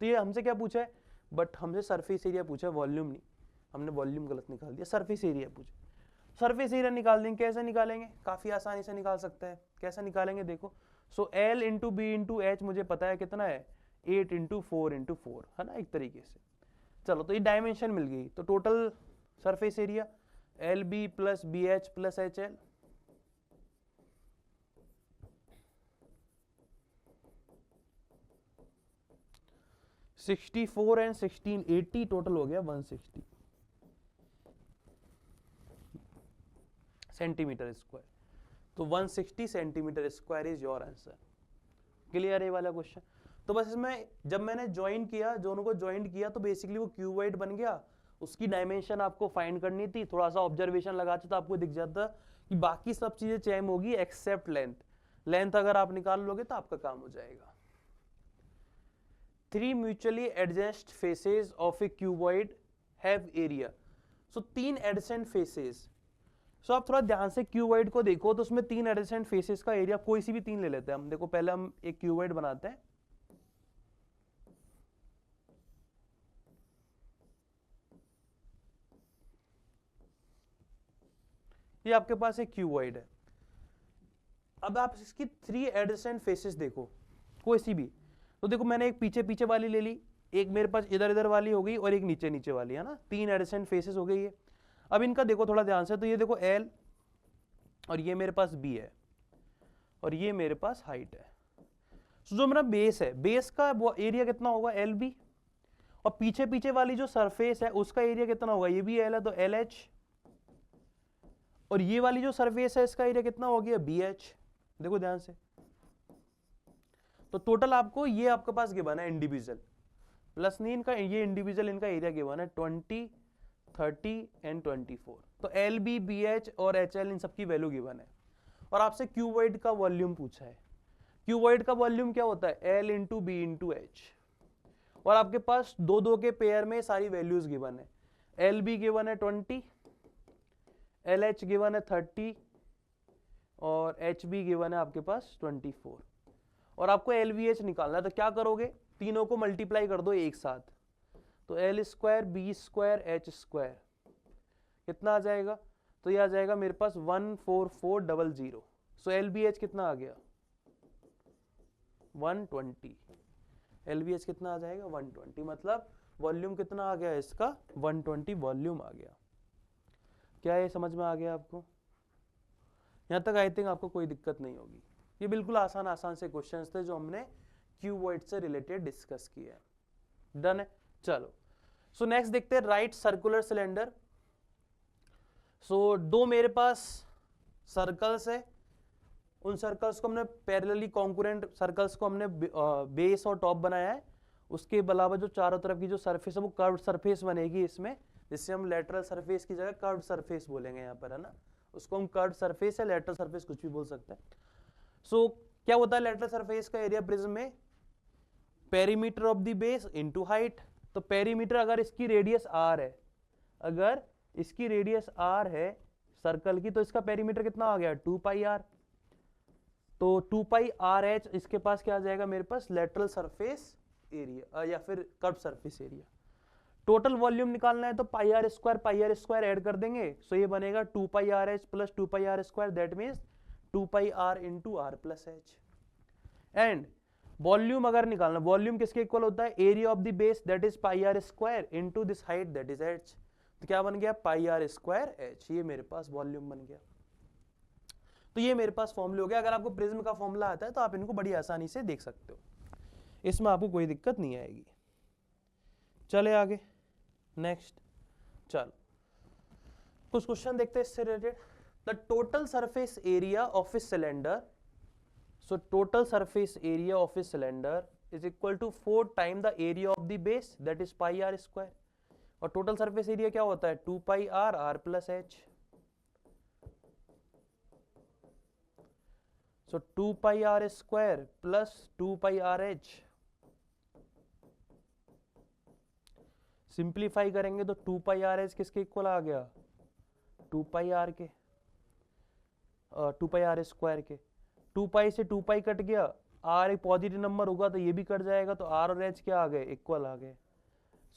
तो ये हमसे क्या पूछा है, बट हमसे सरफेस एरिया पूछा है, वॉल्यूम नहीं, हमने वॉल्यूम गलत निकाल दिया, सरफेस एरिया पूछा। सरफेस एरिया निकाल देंगे, कैसे निकालेंगे, काफी आसानी से निकाल सकते हैं। कैसे निकालेंगे देखो, so L into B into H मुझे पता है कितना है, 8 इंटू 4 इंटू 4 है ना, एक तरीके से। चलो तो ये डायमेंशन मिल गई, तो total surface area L B plus B H plus H L, sixty 4 and 16 80, टोटल हो गया 160 सेंटीमीटर स्क्वायर। तो 160 centimetre square is your answer. Clear है वाला क्वेश्चन। तो बस इसमें जब मैंने ज्वाइन किया, दोनों को ज्वाइन किया, तो बेसिकली वो क्यूबॉइड बन गया, उसकी डायमेंशन आपको फाइंड करनी थी, थोड़ा सा ऑब्जर्वेशन लगाते तो आपको दिख जाता कि बाकी सब चीजें सेम होगी एक्सेप्ट लेंथ। लेंथ अगर आप निकाल लोगे तो आपका काम हो जाएगा। 3 mutually adjacent faces of a cuboid have area. So 3 adjacent faces, so आप थोड़ा ध्यान से क्यूबॉइड को देखो, तो उसमें 3 एडजेसेंट फेसेस का एरिया कोई सी भी 3 ले लेते हैं हम। देखो पहले हम एक क्यूबॉइड बनाते हैं, ये आपके पास एक क्यूबॉइड है। अब आप इसकी 3 एडजेसेंट फेसेस देखो कोई सी भी, तो देखो मैंने एक पीछे पीछे वाली ले ली, एक मेरे पास इधर इधर वाली हो गई और एक नीचे नीचे वाली, है ना, 3 एडजेसेंट फेसेस हो गई है। अब इनका देखो थोड़ा ध्यान से, तो ये देखो L और ये मेरे पास B है और ये मेरे पास हाइट है। तो जो मेरा बेस है, बेस का वो एरिया कितना होगा LB, और पीछे पीछे वाली जो सरफेस है उसका एरिया कितना होगा, ये भी L है तो LH, और ये वाली जो सरफेस है इसका एरिया कितना हो गया BH। देखो ध्यान से, तो टोटल आपको ये आपके पास गिवन है इंडिविजुअल, प्लस नहीं इनका, ये इंडिविजुअल इनका एरिया गिवन है 20, 30 एंड 24। तो LB, BH और HL इन सबकी वैल्यू गिवन है। और आपसे क्यूबॉइड का वॉल्यूम पूछा है। क्यूबॉइड का वॉल्यूम क्या होता है, L into B into H, और आपके पास दो दो के पेयर में सारी वैल्यूज गिवन है। LB गिवन है 20, LH गिवन है 30 और HB गिवन है आपके पास 24। और आपको LVH निकालना है, तो क्या करोगे, तीनों को मल्टीप्लाई कर दो एक साथ, तो L square B square H square कितना आ जाएगा, तो ये आ जाएगा मेरे पास 14400। सो LBH कितना आ गया 120, LBH कितना आ जाएगा 120, मतलब वॉल्यूम कितना आ गया इसका 120 वॉल्यूम आ गया। क्या ये समझ में आ गया आपको? यहाँ तक आई थिंक आपको कोई दिक्कत नहीं होगी। ये बिल्कुल आसान से क्वेश्चंस थे जो हमने क्यूबॉइड से रिलेटेड डिस्कस किया है। डन है, चलो। सो नेक्स्ट देखते हैं राइट सर्कुलर सिलेंडर। सो दो मेरे पास सर्कल्स है, उन सर्कल्स को हमने पैरेलली कॉन्करेंट सर्कल्स को हमने बेस और टॉप बनाया है। उसके अलावा जो चारों तरफ की जो सरफेस है वो कर्व्ड सरफेस बनेगी इसमें, जिससे हम लेटरल सरफेस की जगह कर्व्ड सरफेस बोलेंगे यहाँ पर, है ना। उसको हम कर्व्ड सरफेस या लेटरल सरफेस कुछ भी बोल सकते हैं। सो क्या होता है लेटरल सरफेस का एरिया प्रिज्म में, perimeter of the base into height. तो पेरीमीटर अगर इसकी रेडियस r है, अगर इसकी रेडियस r है सर्कल की, तो इसका पेरीमीटर कितना आ गया 2 पाई r। तो 2 पाई RH इसके पास क्या आ जाएगा मेरे पास लेटरल सरफेस एरिया या फिर curve surface area. Total volume निकालना है तो पाई आर स्क्वायर ऐड कर देंगे, सो ये बनेगा 2 pi RH plus 2 pi r square, that means 2 pi r into r plus h। And volume अगर निकालना, वॉल्यूम किसके इक्वल होता है, area of the base that is pi are square into this height that is h। तो क्या बन गया pi are square h, ये मेरे पास वॉल्यूम बन गया। तो ये मेरे पास फॉर्मूले हो गया। अगर आपको प्रिज्म का फॉर्मूला आता है तो आप इनको बड़ी आसानी से देख सकते हो, इसमें आपको कोई दिक्कत नहीं आएगी। चले आगे नेक्स्ट, चलो कुछ क्वेश्चन देखते हैं इससे related. The total surface area of a cylinder, so total surface area of a cylinder is equal to 4 time the area of the base that is pi are square. और total surface area क्या होता है 2 pi r plus h। So 2 pi r square plus 2 pi RH, simplify करेंगे तो 2 pi RH किसके equal आ गया 2 pi r के, 2 pi r square के। 2 पाई से 2 पाई कट गया, r एक पॉजिटिव नंबर होगा तो ये भी कट जाएगा, तो r और h क्या आ गए इक्वल आ गए।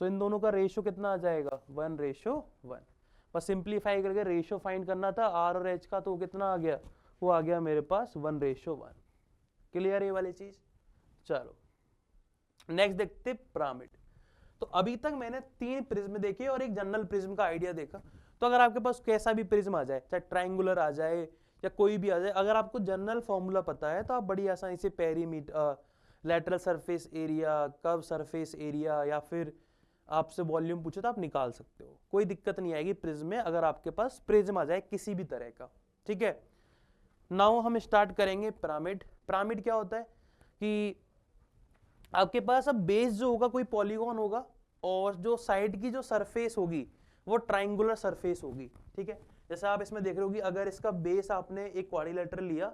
सो इन दोनों का रेशियो कितना आ जाएगा 1:1। बस सिंप्लीफाई करके रेशियो फाइंड करना था r और h का, तो कितना आ गया, वो आ गया मेरे पास 1:1। क्लियर ये वाली चीज। चलो नेक्स्ट देखते पिरामिड। तो अभी तक मैंने 3 प्रिज्म देखे और एक जनरल प्रिज्म का आइडिया देखा। तो अगर आपके पास कैसा भी प्रिज्म आ जाए, चाहे ट्रायंगुलर आ जाए या कोई भी आ जाए, अगर आपको जनरल फॉर्मूला पता है तो आप बड़ी आसानी से perimeter, lateral surface area, curve surface area या फिर आपसे वॉल्यूम पूछे तो आप निकाल सकते हो, कोई दिक्कत नहीं आएगी प्रिज्म में, अगर आपके पास प्रिज्म आ जाए किसी भी तरह का। ठीक है, नाउ हम स्टार्ट करेंगे पिरामिड। पिरामिड क्या होता है कि आपके पास अब बेस जो होगा कोई पॉलीगॉन होगा और जो साइड की जो सरफेस होगी वो ट्रायंगुलर सरफेस होगी। ठीक है, जैसे आप इसमें देख रहे हो कि अगर इसका बेस आपने एक क्वाड्रिलेटरल लिया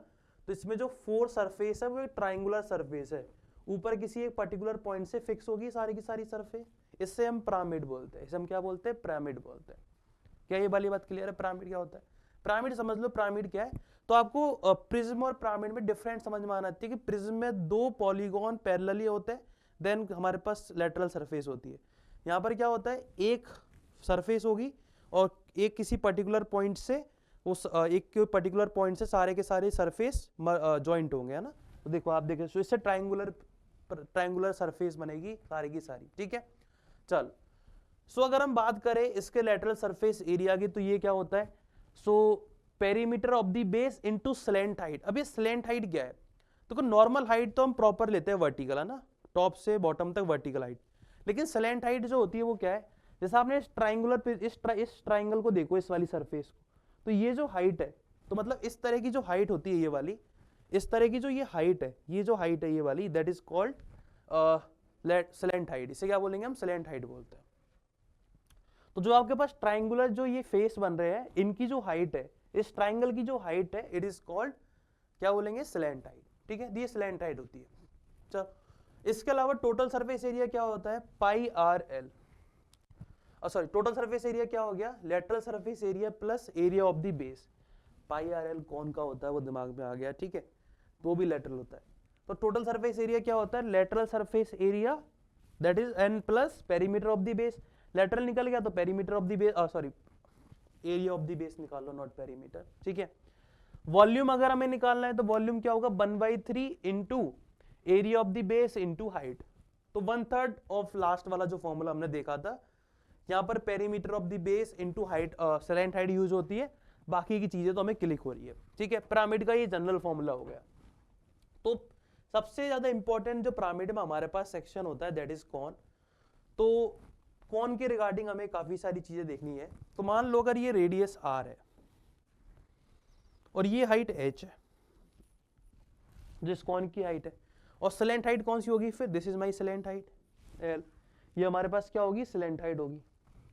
तो इसमें जो 4 सरफेस है वो एक ट्रायंगुलर सरफेस है, ऊपर किसी एक पर्टिकुलर पॉइंट से फिक्स होगी सारी की सारी सरफेस, इससे हम पिरामिड बोलते हैं। इसे हम क्या बोलते हैं, पिरामिड बोलते हैं। क्या ये वाली बात क्लियर है, पिरामिड क्या होता है? पिरामिड समझ लो, पिरामिड क्या है। तो आपको प्रिज्म और पिरामिड में डिफरेंट समझ में आना चाहिए कि प्रिज्म में 2 पॉलीगॉन पैरेलली होते हैं, देन हमारे पास लेटरल सरफेस होती है। यहाँ पर क्या होता है, एक सरफेस होगी और एक किसी पर्टिकुलर पॉइंट से उस एक पर्टिकुलर पॉइंट से सारे के सारे सरफेस जॉइंट होंगे, है ना। तो देखो आप देखें, तो इससे ट्रायंगुलर सरफेस बनेगी सारी की सारी। ठीक है, चल सो अगर हम बात करें इसके लेटरल सरफेस एरिया की, तो ये क्या होता है, so perimeter of the base into slant height. अब ये स्लैंट हाइट क्या है, तो नॉर्मल हाइट तो हम प्रॉपर लेते हैं वर्टिकल, है ना, टॉप से बॉटम तक वर्टिकल हाइट, लेकिन स्लैंट हाइट जो होती है वो क्या है, जैसे आपने इस ट्राइंगुलर इस ट्राइंगल को देखो, इस वाली सरफेस को, तो ये जो हाइट है, तो मतलब इस तरह की जो हाइट होती है ये वाली, इस तरह की जो ये हाइट है, ये जो हाइट है ये वाली, that is called slant height. इसे क्या बोलेंगे हम, स्लैंट हाइट बोलते हैं। तो जो आपके पास ट्राइंगुलर जो ये फेस बन रहे हैं, इनकी जो हाइट है, इस ट्राइंगल की जो हाइट है, इट इज कॉल्ड क्या बोलेंगे, स्लैंट हाइट। ठीक है, ये स्लैंट हाइट होती है। चलो, इसके अलावा टोटल सरफेस एरिया क्या होता है, pi R L, sorry total surface area क्या हो गया, lateral surface area plus area of the base. Pi R L कौन का होता है वो दिमाग में आ गया, ठीक है, तो वो भी लेटरल होता है। तो टोटल सरफेस एरिया क्या होता है, lateral surface area that is an plus perimeter of the base. Lateral निकल गया तो perimeter of the base, sorry area of the base निकाल लो, नॉट पेरीमीटर। ठीक है, वॉल्यूम अगर हमें निकालना है तो वॉल्यूम क्या होगा, 1/3 into area of the base into height. तो 1/3 ऑफ लास्ट वाला जो फॉर्मूला हमने देखा था, यहाँ पर perimeter of the base into height, slant height use होती है, बाकी की चीजें तो हमें क्लिक हो रही है। ठीक है, पिरामिड का ये जनरल फॉर्मूला हो गया। तो सबसे ज्यादा इंपॉर्टेंट जो पिरामिड में हमारे पास सेक्शन होता है दैट इज कॉन। तो कॉन के रिगार्डिंग हमें काफी सारी चीजें देखनी है। तो मान लो अगर ये रेडियस आर है और ये हाइट एच है, जिस कॉन की हाइट है, और स्लैंट हाइट कौन सी होगी फिर, this is my slant height L, ये हमारे पास क्या होगी, स्लैंट हाइट होगी।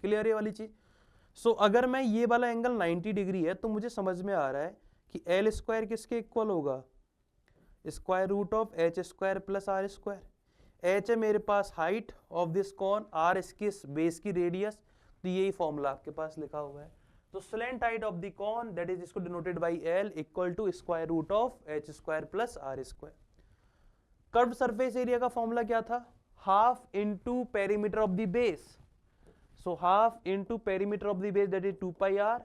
क्लियर है वाली चीज। सो अगर मैं ये वाला एंगल 90 डिग्री है तो मुझे समझ में आ रहा है कि एल स्क्वायर किसके इक्वल होगा, square root of H square plus R square. H है मेरे पास height of this cone, R इसकी बेस की रेडियस, तो यही फॉर्मूला आपके पास लिखा हुआ है। तो slant height of the cone that is इसको denoted by L equal to square root of H square plus R square. Curved surface area का फॉर्मूला क्या था, half into perimeter of the base. So half into perimeter of the base that is 2 pi R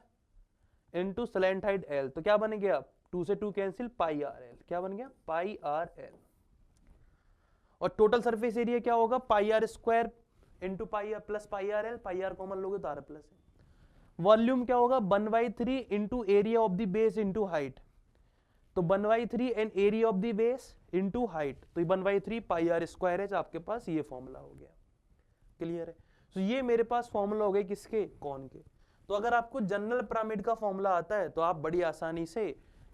into slant height L. तो क्या बन गया, 2 से 2 cancel, पाई R L, क्या बन गया, पाई आर एल। और टोटल सरफेस एरिया क्या होगा, pi are square into pi R plus pi R L, pi R common लोगे तो आर प्लस है। वॉल्यूम क्या होगा, 1/3 into area of the base into height. तो 1/3 and area of the base into height, तो 1/3 pi are square है, आपके पास ये फॉर्मूला हो गया। क्लियर है। तो ये मेरे पास फॉर्मूला हो गए किसके, कॉन के। तो अगर आपको जनरल पिरामिड का फॉर्मूला आता है तो आप बड़ी आसानी से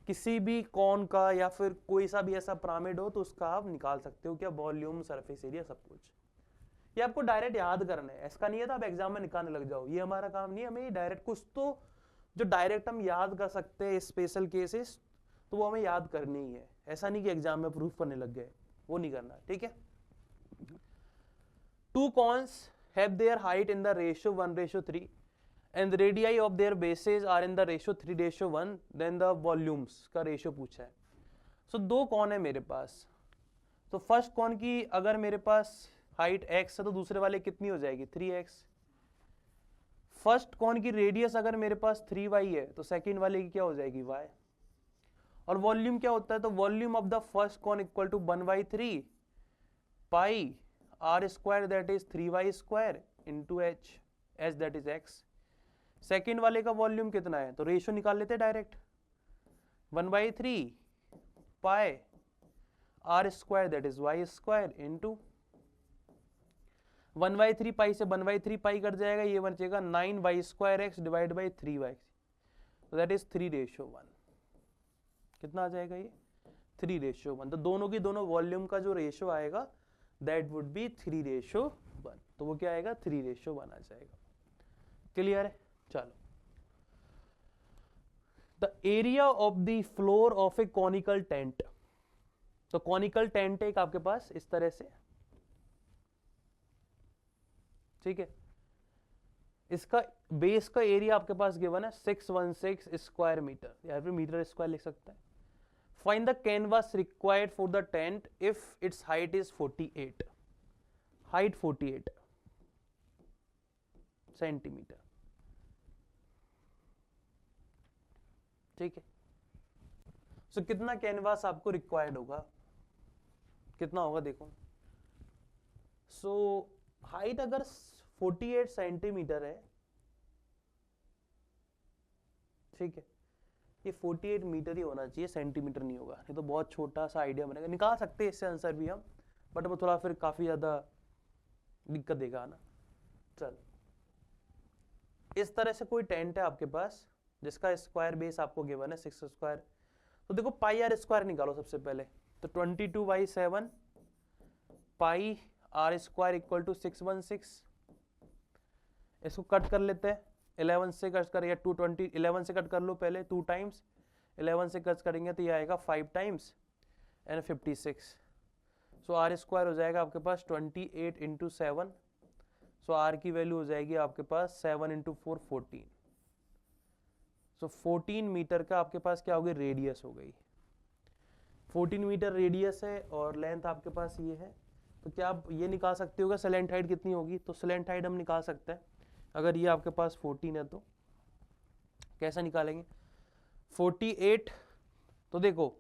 किसी भी कॉन का या फिर कोई सा भी ऐसा पिरामिड हो तो उसका आप निकाल सकते हो, क्या वॉल्यूम, सरफेस एरिया, सब कुछ। ये आपको डायरेक्ट याद करना है, ऐसा नहीं है तो आप एग्जाम में निकालने लग जाओ, ये हमारा काम नहीं है। हमें डायरेक्ट कुछ तो जो डायरेक्ट हम याद कर सकते हैं स्पेशल केसेस, तो वो हमें याद करनी ही है। ऐसा नहीं कि एग्जाम में प्रूफ करने लग गए, वो नहीं करना। ठीक है, two cones have their height in the ratio 1:3 and the radii of their bases are in the ratio 3:1, then the volumes का रेशियो पूछा है। सो दो कौन है मेरे पास, तो फर्स्ट कौन की अगर मेरे पास हाइट x है तो दूसरे वाले कितनी हो जाएगी, 3x। फर्स्ट कौन की रेडियस अगर मेरे पास 3y है तो सेकंड वाले की क्या हो जाएगी, y। और वॉल्यूम क्या होता है, तो volume of the first cone equal to 1/3 pi are square that is 3y square into H that is x। Second वाले का वॉल्यूम कितना है, तो रेशियो निकाल लेते direct, 1/3 pi are square that is y square into 1/3 pi से 1/3 pi cut जाएगा, ये बचेगा 9y square X divide by 3y, that is 3:1। कितना आ जाएगा ये, 3:1। तो दोनों की दोनों वॉल्यूम का जो रेशियो आएगा दैट वुड बी 3:1। तो वो क्या आएगा, 3:1 आ जाएगा। क्लियर है। चलो, the area of the floor of A conical tent. तो कॉनिकल टेंट एक आपके पास इस तरह से, ठीक है, इसका बेस का एरिया आपके पास गिवन है 616 स्क्वायर मीटर, या फिर मीटर स्क्वायर लिख सकता है। Find the canvas required for the tent if its height is 48. Height 48 centimetre. ठीक है, सो कितना कैनवास आपको रिक्वायर्ड होगा, कितना होगा देखो। सो हाइट अगर 48 सेंटीमीटर है, ठीक है, ये 48 मीटर ही होना चाहिए, सेंटीमीटर नहीं होगा, नहीं तो बहुत छोटा सा आइडिया बनेगा। निकाल सकते हैं इससे आंसर भी हम, बट वो थोड़ा फिर काफी ज्यादा दिक्कत देगा ना। चल, इस तरह से कोई टेंट है आपके पास जिसका स्क्वायर बेस आपको गिवन है 6 स्क्वायर। तो देखो पाई आर स्क्वायर निकालो सबसे पहले, तो 22/7 पाई आर स्क्वायर इक्वल टू 616। इसको कट कर लेते हैं, 11 से कट करेंगे 220, 11 से कट कर लो पहले 2 टाइम्स, 11 से कट करेंगे तो ये आएगा 5 times and 56। So r square हो जाएगा आपके पास 28 इंटू 7। सो आर की वैल्यू हो जाएगी आपके पास 7 इंटू 4 14। सो 14 मीटर का आपके पास क्या हो गई, रेडियस हो गई। 14 मीटर रेडियस है और लेंथ आपके पास ये है। तो क्या आप ये निकाल सकते हो स्लेंट हाइट कितनी होगी, तो स्लेंट हाइट हम निकाल सकते हैं। अगर ये आपके पास 14 है तो कैसा निकालेंगे, 48, तो देखो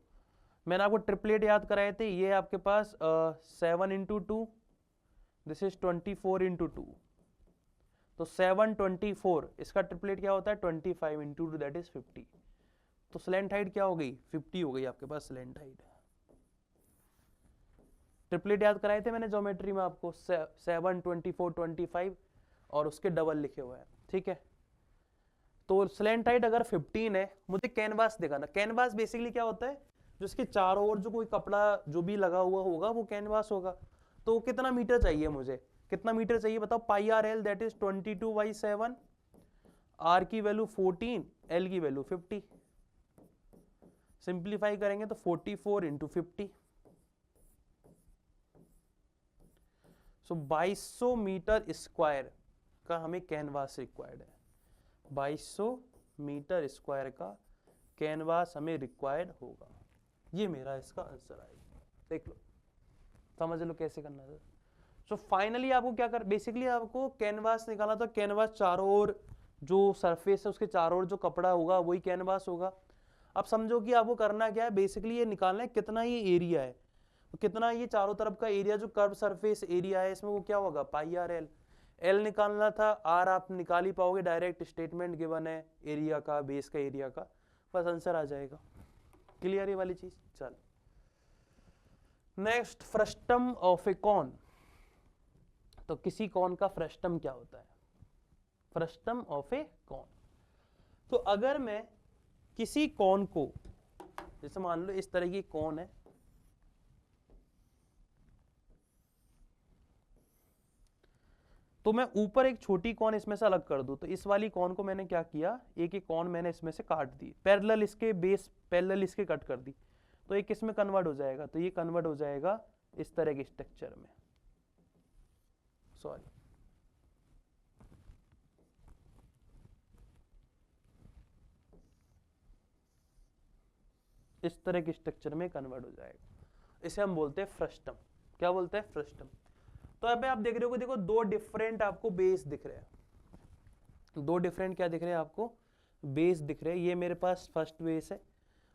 मैंने आपको ट्रिपलेट याद कराए थे, ये आपके पास 7 इंटू 2, दिस इज 24 इंटू 2, तो 7 24, इसका ट्रिपलेट क्या होता है 25 इंटू 2 दैट इज 50। तो स्लेंट हाइट क्या हो गई 50 हो गई आपके पास स्लेंट हाइट। ट्रिपलेट याद कराए थे मैंने ज्योमेट्री में आपको, 7 24 25 और उसके डबल लिखे हुए हैं, ठीक है। तो स्लेंट हाइट अगर 15 है, मुझे कैनवास दिखाना। कैनवास बेसिकली क्या होता है, जो इसके चारों ओर जो कोई कपड़ा जो भी लगा हुआ होगा वो कैनवास होगा। तो कितना मीटर चाहिए मुझे, कितना मीटर चाहिए बताओ, pi R L that is 22/7, R की वैल्यू 14, एल की वैल्यू 50। सिंप्लीफाई करेंगे तो 44 इंटू 50, सो 2200 मीटर स्क्वायर का हमें कैनवास रिक्वायर्ड है। 2200 मीटर स्क्वायर का कैनवास हमें रिक्वायर्ड होगा। ये मेरा इसका आंसर आएगा, देख लो, समझ लो कैसे करना है। सो फाइनली आपको क्या कर, बेसिकली आपको कैनवास निकालना था। कैनवास चारों ओर जो सरफेस है उसके चारों ओर जो कपड़ा होगा वही कैनवास होगा। अब समझो कि आपको करना क्या है, बेसिकली ये निकालना है कितना ये एरिया है, तो कितना ये चारों तरफ का एरिया जो कर्व सरफेस एरिया है इसमें वो क्या होगा पाई आर एल। एल निकालना था, आर आप निकाल ही पाओगे, डायरेक्ट स्टेटमेंट गिवन है एरिया का, बेस का एरिया का, बस आंसर आ जाएगा। क्लियर ये वाली चीज। चल next, frustum of a cone. तो किसी कॉन का फ्रस्टम क्या होता है, फ्रस्टम ऑफ ए कॉन। तो अगर मैं किसी कॉन को, जैसे मान लो इस तरह की कॉन है, तो मैं ऊपर एक छोटी कॉन इसमें से अलग कर दूं, तो इस वाली कॉन को मैंने क्या किया, एक एक कॉन मैंने इसमें से काट दी, पैरेलल इसके बेस पैरेलल इसके कट कर दी, तो एक इसमें कन्वर्ट हो जाएगा, तो ये कन्वर्ट हो जाएगा इस तरह के स्ट्रक्चर में, सॉरी इस तरह के स्ट्रक्चर में कन्वर्ट हो जाएगा। इसे हम बोलते हैं फ्रस्टम। क्या बोलते हैं, फ्रस्टम। तो अब आप देख रहे हो कि देखो दो डिफरेंट आपको बेस दिख रहे हैं, दो डिफरेंट क्या दिख रहे हैं आपको, बेस दिख रहे हैं। ये मेरे पास फर्स्ट बेस है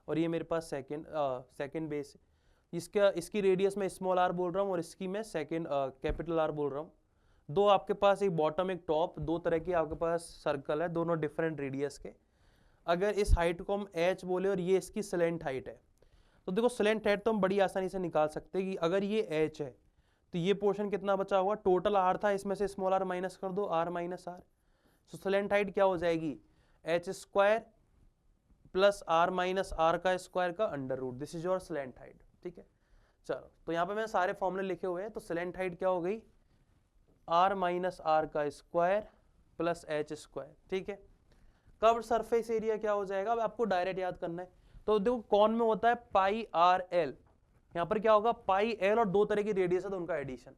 और ये मेरे पास सेकंड बेस है। इसकी रेडियस में स्मॉल आर बोल रहा हूँ और इसकी मैं सेकंड कैपिटल आर बोल रहा हूँ। दो आपके पास एक बॉटम एक टॉप, दो तरह के आपके पास सर्कल है, दोनों डिफरेंट रेडियस के। अगर इस हाइट को हम एच बोले और ये इसकी स्लेंट हाइट है, तो देखो स्लेंट हाइट तो हम बड़ी आसानी से निकाल सकते हैं कि अगर ये एच है तो ये पोर्शन कितना बचा हुआ, टोटल आर था, इसमें से स्मॉल आर माइनस कर दो, r minus r. So slant height क्या हो जाएगी, h square plus r minus r का स्क्वायर का under root, this is your slant height. ठीक है, चलो तो यहाँ पे मैंने सारे फॉर्मूले लिखे हुए हैं। तो स्लेंट हाइट क्या हो गई, आर माइनस आर का स्क्वायर प्लस एच स्क्वायर। ठीक है, कर्व्ड सरफेस एरिया क्या हो जाएगा, अब आपको डायरेक्ट याद करना है। तो देखो कॉन में होता है पाई आर एल, यहां पर क्या होगा पाई एल, और दो तरह की रेडियस है तो उनका एडिशन।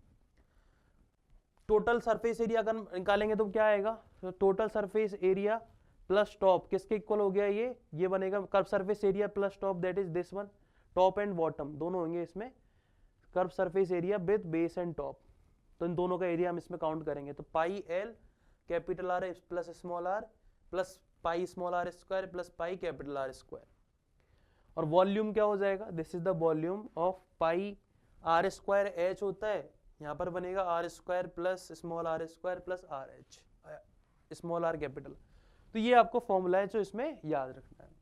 टोटल सरफेस एरिया अगर निकालेंगे तो क्या आएगा, तो total surface area plus top किसके इक्वल हो गया, ये बनेगा curve surface area plus top, that is this one. Top and bottom दोनों होंगे इसमें, curve surface area with base and top, तो इन दोनों का एरिया हम इसमें काउंट करेंगे। तो pi l capital r plus small r plus pi small r square plus pi capital r square. और वॉल्यूम क्या हो जाएगा, this is the volume of pi are square h होता है, यहाँ पर बनेगा r square plus small r square plus r h, small r capital. तो ये आपको फॉर्मूला है जो इसमें याद रखना है।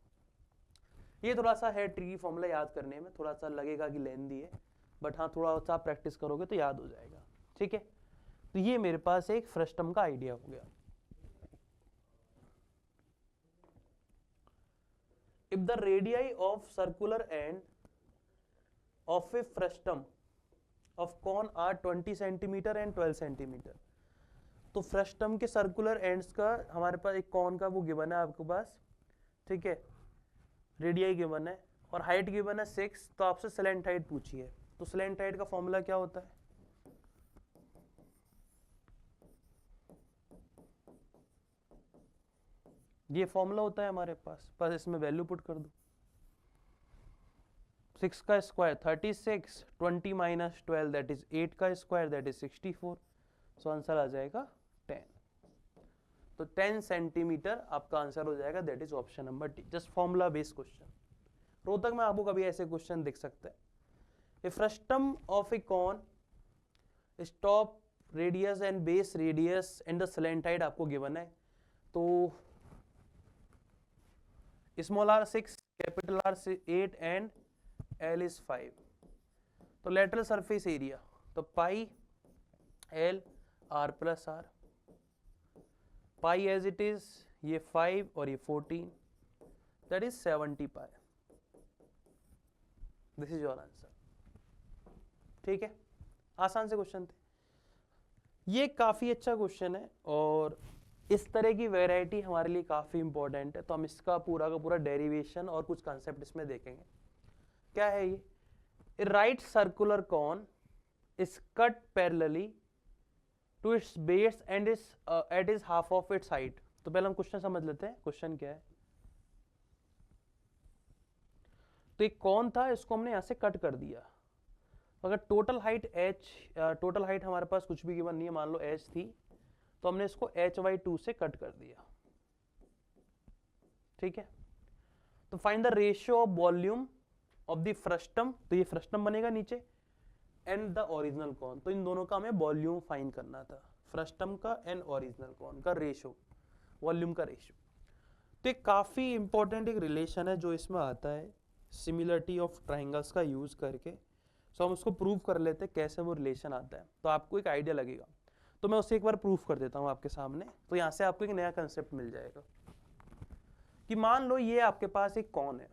ये थोड़ा सा है ट्रिकी फॉर्मूला याद करने में, थोड़ा सा लगेगा कि लेंदी है, बट हाँ थोड़ा सा प्रैक्टिस करोगे तो याद हो जाएगा। ठीक है, तो ये मेरे पास एक फ्रस्टम का आइडिया हो गया। If the radii of circular end of a frustum of cone are 20 centimetre and 12 centimetre, तो फ्रस्टम के सर्कुलर एंड्स का हमारे पास एक कॉन का वो गिवन है आपके पास, ठीक है, रेडियाई गिवन है और हाइट गिवन है 6, तो आपसे स्लैंट हाइट पूछी है। तो स्लैंट हाइट का फॉर्मूला क्या होता है? ये फॉर्मूला होता है हमारे पास, बस इसमें वैल्यू पुट कर दो। 6 का स्क्वायर 36, 20 माइनस 12 दैट इज 8 का square that is 64, so answer आ जाएगा 10। तो 10 सेंटीमीटर आपका आंसर हो जाएगा, that is option number D. Just formula based question. Rohtak में आपको कभी ऐसे क्वेश्चन दिख सकते हैं। A frustum of a cone, top radius and base radius and the slant height आपको गिवन है। तो small R 6, capital R 8 and L is 5। तो लेटरल सरफेस एरिया तो pi l r plus r, pi as it is ये 5 और ये 14, that is 70 pi. This is your answer. ठीक है, आसान से क्वेश्चन थे ये, काफी अच्छा क्वेश्चन है और इस तरह की वैरायटी हमारे लिए काफी इंपॉर्टेंट है। तो हम इसका पूरा का पूरा डेरिवेशन और कुछ कंसेप्ट इसमें देखेंगे। क्या है ये? A right circular cone is cut parallelly to its base and is at is half of its height. तो पहले हम क्वेश्चन समझ लेते हैं। क्वेश्चन क्या है? तो एक कॉन था, इसको हमने यहां से कट कर दिया। अगर total height h, total height हमारे पास कुछ भी गिवन नहीं है, मान लो h थी, तो हमने इसको h/2 से कट कर दिया। ठीक है, तो find the ratio of volume of the frustum, तो ये फ्रस्टम बनेगा नीचे, एंड द ओरिजिनल कॉन। तो इन दोनों का हमें वॉल्यूम फाइंड करना था, फ्रस्टम का एंड ओरिजिनल कॉन का रेशियो, वॉल्यूम का रेशियो। तो एक काफी इंपॉर्टेंट एक रिलेशन है जो इसमें आता है, सिमिलरिटी ऑफ ट्राइंगल्स का यूज करके। सो हम उसको प्रूव कर लेते हैं कैसे वो रिलेशन आता है, तो आपको एक आइडिया लगेगा। तो मैं उसे एक बार प्रूफ कर देता हूं आपके सामने। तो यहां से आपको एक नया कंसेप्ट मिल जाएगा कि मान लो ये आपके पास एक कॉन है,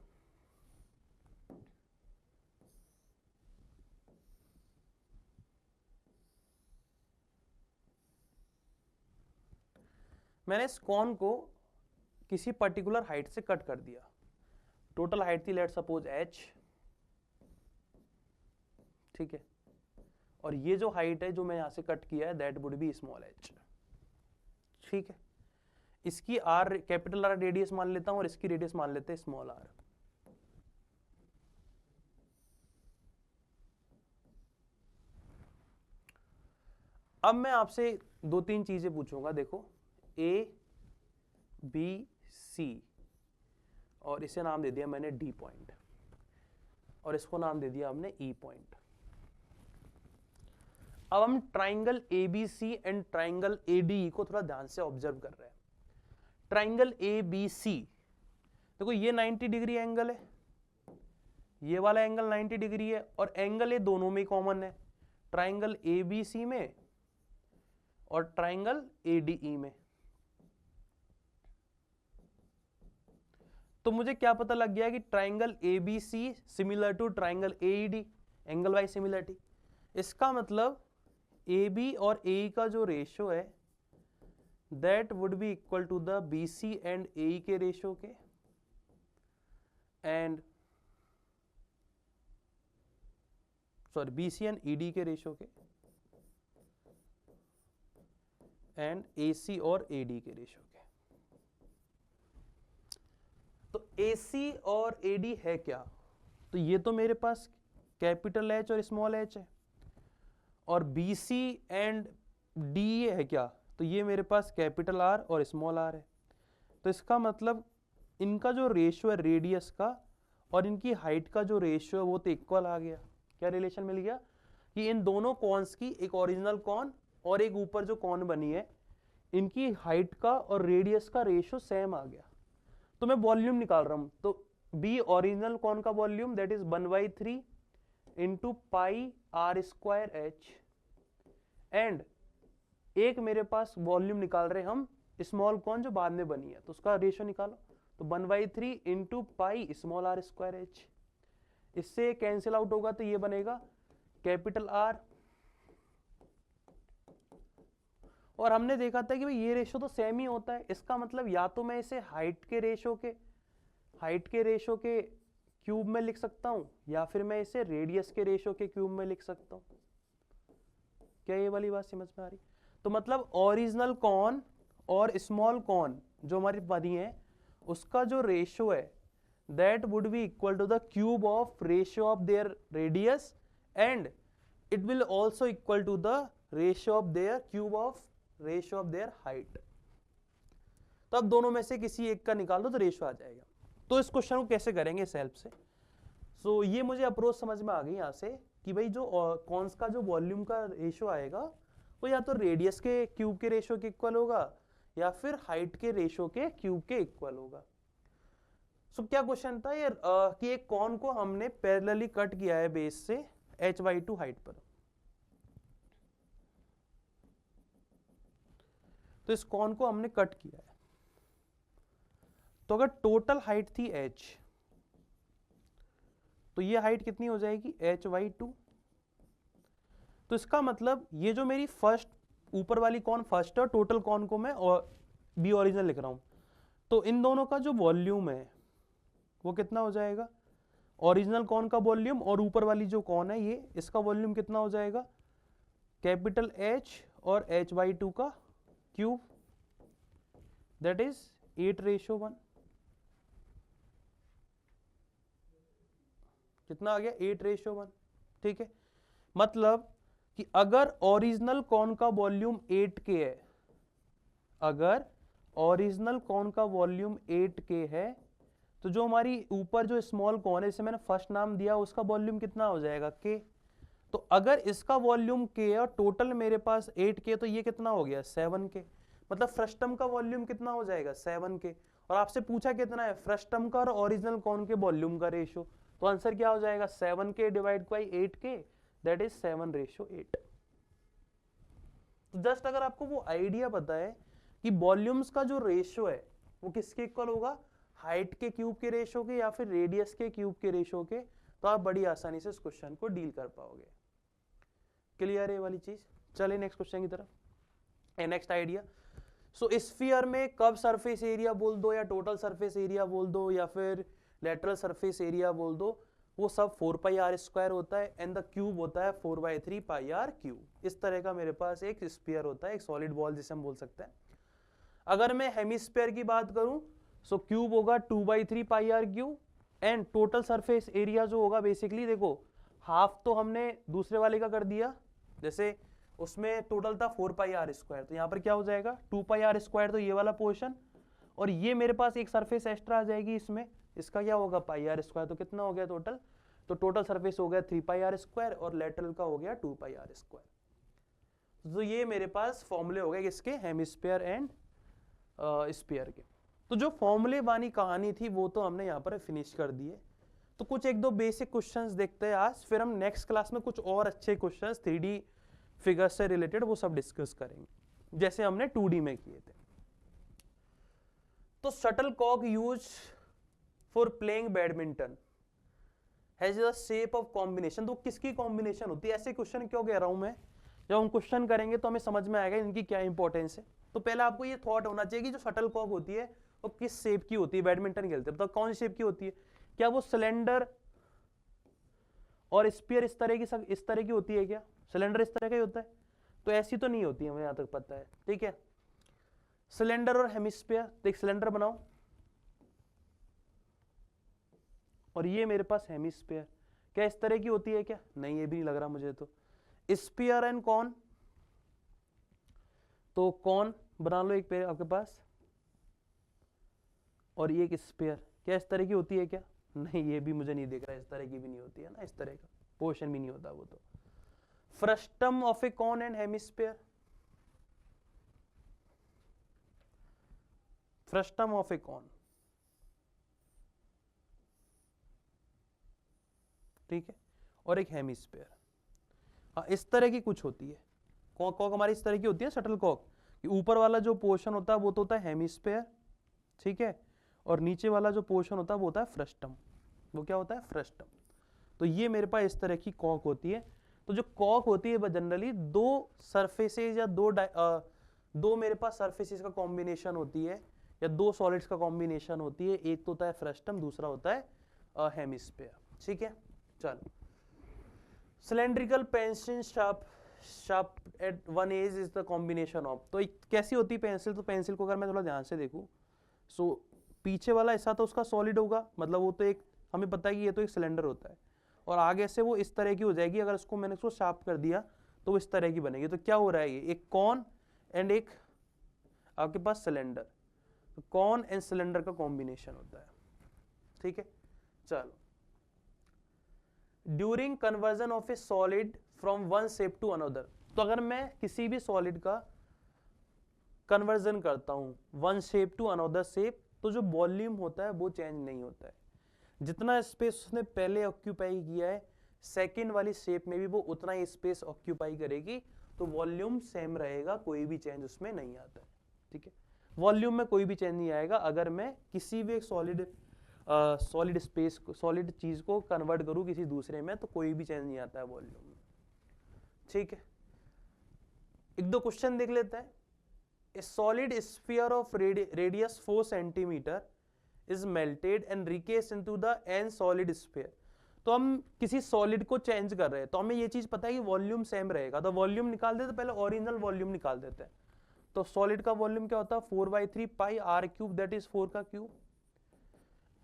मैंने इस कॉन को किसी पर्टिकुलर हाइट से कट कर दिया। टोटल हाइट थी लेट सपोज h, ठीक है, और ये जो हाइट है जो मैं यहां से कट किया है that would B small h। ठीक है, इसकी r कैपिटल R रेडियस मान लेता हूं और इसकी रेडियस मान लेते हैं स्मॉल r। अब मैं आपसे 2-3 चीजें पूछूंगा। देखो A, B, C और इसे नाम दे दिया मैंने D पॉइंट और इसको नाम दे दिया हमने E पॉइंट। अब हम triangle ABC and triangle ADE को थोड़ा ध्यान से ऑब्जर्व कर रहे हैं। ट्राइंगल ABC, देखो ये 90 डिग्री एंगल है, ये वाला एंगल 90 डिग्री है और एंगल ये दोनों में कॉमन है, ट्राइंगल ABC में और ट्राइंगल ADE में। तो मुझे क्या पता लग गया कि triangle ABC similar to triangle AED, angle wise similarity. इसका मतलब AB और AE का जो रेशियो है that would be equal to the BC and AE के रेशियो के, and sorry BC and ED के रेशियो के, एंड AC और AD के रेशियो के। तो AC और AD है क्या? तो ये तो मेरे पास कैपिटल H और स्मॉल h है, और BC एंड DE है क्या? तो ये मेरे पास कैपिटल R और स्मॉल r है। तो इसका मतलब इनका जो रेशियो है रेडियस का और इनकी हाइट का जो रेशियो है वो तो इक्वल आ गया। क्या रिलेशन मिल गया? कि इन दोनों कॉन्स की, एक ओरिजिनल कॉन और एक ऊपर जो कॉन बनी है, इनकी हाइट का और रेडियस का रेशियो सेम आ गया। तो मैं वॉल्यूम निकाल रहा हूं, तो बी ओरिजिनल कॉन का volume that is 1/3 into pi are square h, and एक मेरे पास वॉल्यूम निकाल रहे हम स्मॉल कॉन जो बाद में बनी है, तो उसका रेशियो निकालो। तो 1/3 into pi small r square h, इससे कैंसिल आउट होगा तो ये बनेगा कैपिटल आर। और हमने देखा था कि भाई ये रेशियो तो सेम ही होता है, इसका मतलब या तो मैं इसे हाइट के रेशियो के क्यूब में लिख सकता हूं, या फिर मैं इसे रेडियस के रेशियो के क्यूब में लिख सकता हूं। क्या ये वाली बात समझ में आ रही? तो मतलब ओरिजिनल कॉन और स्मॉल कॉन जो हमारी बनी है, उसका जो रेशियो है that would be equal to the cube of ratio of their radius, and it will also equal to the ratio of their cube of ratio of their height। तो अब दोनों में से किसी एक का निकाल दो तो रेशियो आ जाएगा। तो इस क्वेश्चन को कैसे करेंगे इस हेल्प से? सो ये मुझे अप्रोच समझ में आ गई यहाँ से कि भाई जो कॉन्स का जो वॉल्यूम का रेशियो आएगा वो या तो रेडियस के क्यूब के रेशियो के इक्वल होगा या फिर हाइट के रेशियो के क्यूब के इक्वल होगा। सो क्या क्वेश्चन था ये कि एक कॉन को हमने पैरेलली कट किया है बेस से h/2 हाइट पर। तो इस कॉन को हमने कट किया है, तो अगर टोटल हाइट थी h, तो ये हाइट कितनी हो जाएगी h/2। तो इसका मतलब ये जो मेरी फर्स्ट ऊपर वाली कॉन फर्स्ट है, टोटल कॉन को मैं बी ओरिजिनल लिख रहा हूं, तो इन दोनों का जो वॉल्यूम है वो कितना हो जाएगा? ओरिजिनल कॉन का वॉल्यूम और ऊपर वाली जो कॉन है ये, इसका वॉल्यूम कितना हो जाएगा? कैपिटल H और h/2 का क्यूब, दैट इज 8:1। कितना आ गया? 8:1। ठीक है, मतलब कि अगर ओरिजिनल कॉन का वॉल्यूम 8K है, अगर ओरिजिनल कॉन का वॉल्यूम 8K है, तो जो हमारी ऊपर जो स्मॉल कॉन है, इसे मैंने फर्स्ट नाम दिया, उसका वॉल्यूम कितना हो जाएगा? K। तो अगर इसका वॉल्यूम K है और टोटल मेरे पास 8K, तो ये कितना हो गया? 7K। मतलब फ्रस्टम का वॉल्यूम कितना हो जाएगा? 7K। और आपसे पूछा कितना है? फ्रस्टम का और ओरिजिनल कॉन के वॉल्यूम का रेशियो, तो आंसर क्या हो जाएगा? 7K divide by 8K, that is 7:8। तो जस्ट अगर आपको वो आइडिया पता है कि वॉल्यूम्स का जो रेशियो है वो किसके इक्वल होगा? हाइट के क्यूब के रेशियो के या फिर रेडियस के क्यूब के रेशियो के, तो आप बड़ी आसानी से इस क्वेश्चन को डील कर पाओगे। क्लियर है ये वाली चीज? चलिए नेक्स्ट क्वेश्चन की तरफ। नेक्स्ट आइडिया, सो स्फीयर में कब सरफेस एरिया बोल दो या टोटल सरफेस एरिया बोल दो या फिर लेटरल सरफेस एरिया बोल दो, वो सब 4πr² होता है, एंड द क्यूब होता है 4/3πr³। इस तरह का मेरे पास एक स्फीयर होता है, एक सॉलिड बॉल जिसे हम बोल सकते हैं। अगर मैं हेमिस्फीयर की बात करूं, सो क्यूब होगा 2/3πr³ and total surface area जो होगा, बेसिकली देखो हाफ तो हमने दूसरे वाले का कर दिया, जैसे उसमें टोटल था 4πr², तो यहाँ पर क्या हो जाएगा? 2πr², तो ये वाला पोर्शन, और ये मेरे पास एक सरफेस एक्स्ट्रा आ जाएगी इसमें, इसका क्या होगा? πr², तो कितना हो गया टोटल? तो टोटल सरफेस हो गया 3πr² और लेटरल का हो गया 2πr²। तो ये मेरे पास फॉर्मूले हो गए किसके? हेमिस्फीयर एंड स्फीयर के। तो जो फॉर्मूले वाली कहानी थी वो तो हमने यहाँ पर फिनिश कर दी है। तो कुछ एक दो बेसिक क्वेश्चंस देखते हैं आज, फिर हम नेक्स्ट क्लास में कुछ और अच्छे क्वेश्चंस 3D फिगर्स से रिलेटेड वो सब डिस्कस करेंगे, जैसे हमने 2D में किए थे। तो shuttlecock use for playing badminton has the shape of combination. तो किसकी कॉम्बिनेशन होती है? ऐसे क्वेश्चन क्यों कह रहा हूं मैं? जब हम क्वेश्चन करेंगे तो हमें समझ में आएगा इनकी क्या इंपॉर्टेंस है। तो पहले आपको ये थॉट होना चाहिए कि जो शटलकॉक होती है वो किस शेप की होती है? बैडमिंटन खेलते हैं, बताओ कौन सी शेप की होती है? क्या वो सिलेंडर और स्फीयर इस तरह की होती है क्या? सिलेंडर इस तरह का ही होता है? तो ऐसी तो नहीं होती है, हमें यहां तक पता है। ठीक है, सिलेंडर और हेमिस्फीयर, तो एक सिलेंडर बनाओ और ये मेरे पास हेमिस्फीयर, क्या इस तरह की होती है क्या? नहीं, ये भी नहीं लग रहा मुझे। तो स्फीयर एंड कॉन, तो कॉन बना लो एक पेड़ आपके पास, और ये एक स्फीयर, क्या इस तरह की होती है क्या? नहीं, ये भी मुझे नहीं दिख रहा, इस तरह की भी नहीं होती है ना, इस तरह का पोर्शन भी नहीं होता वो। Frustum of a cone and hemisphere, frustum of a cone, ठीक है, और एक हेमिस्फीयर। हाँ, इस तरह की कुछ होती है कॉक हमारी इस तरह की होती है शटल कॉक, कि ऊपर वाला जो पोर्शन होता है वो तो होता है हेमिस्फीयर, ठीक है, और नीचे वाला जो पोर्शन होता है वो होता है फ्रस्टम। वो क्या होता है? फ्रस्टम। तो ये मेरे पास इस तरह की कॉक होती है। तो जो कॉक होती है वो जनरली दो सरफेसेस या दो मेरे पास सरफेसेस का कॉम्बिनेशन होती है, या दो सॉलिड्स का कॉम्बिनेशन होती है। एक तो होता है फ्रस्टम, दूसरा होता है हेमिस्फीयर, ठीक है। चलो, cylindrical pencil sharp at one edge is the combination of. तो कैसी होती है पेंसिल? तो पेंसिल को अगर मैं थोड़ा ध्यान से देखूं, सो पीछे वाला हिस्सा तो उसका सॉलिड होगा, मतलब वो तो एक, हमें पता है कि ये तो एक सिलेंडर होता है, और आगे से वो इस तरह की हो जाएगी। अगर इसको मैंने इसको शार्प कर दिया तो वो इस तरह की बनेगी। तो क्या हो रहा है? ये एक कॉन एंड एक आपके पास सिलेंडर, तो कॉन एंड सिलेंडर का कॉम्बिनेशन होता है, ठीक है। चलो, during conversion of a solid from one shape to another. तो अगर मैं किसी भी सॉलिड का कन्वर्जन करता हूं one shape to another shape, तो जो वॉल्यूम होता है वो चेंज नहीं होता है। जितना स्पेस उसने पहले ऑक्यूपाई किया है, सेकेंड वाली शेप में भी वो उतना ही स्पेस ऑक्यूपाई करेगी, तो वॉल्यूम सेम रहेगा, कोई भी चेंज उसमें नहीं आता है, ठीक है। वॉल्यूम में कोई भी चेंज नहीं आएगा अगर मैं किसी भी एक सॉलिड स्पेस को, सॉलिड चीज को कन्वर्ट करूं किसी दूसरे में, तो कोई भी चेंज नहीं आता है वॉल्यूम में, ठीक है। एक दो क्वेश्चन देख लेते हैं। A solid sphere of radius 4 centimetre is melted and recast into the an solid sphere. तो हम किसी सॉलिड को चेंज कर रहे हैं, तो हमें ये चीज पता है कि वॉल्यूम सेम रहेगा, तो वॉल्यूम निकाल देते, पहले ओरिजिनल वॉल्यूम निकाल देते हैं। तो सॉलिड का वॉल्यूम क्या होता है? 4/3 pi r cube, that is 4 का cube,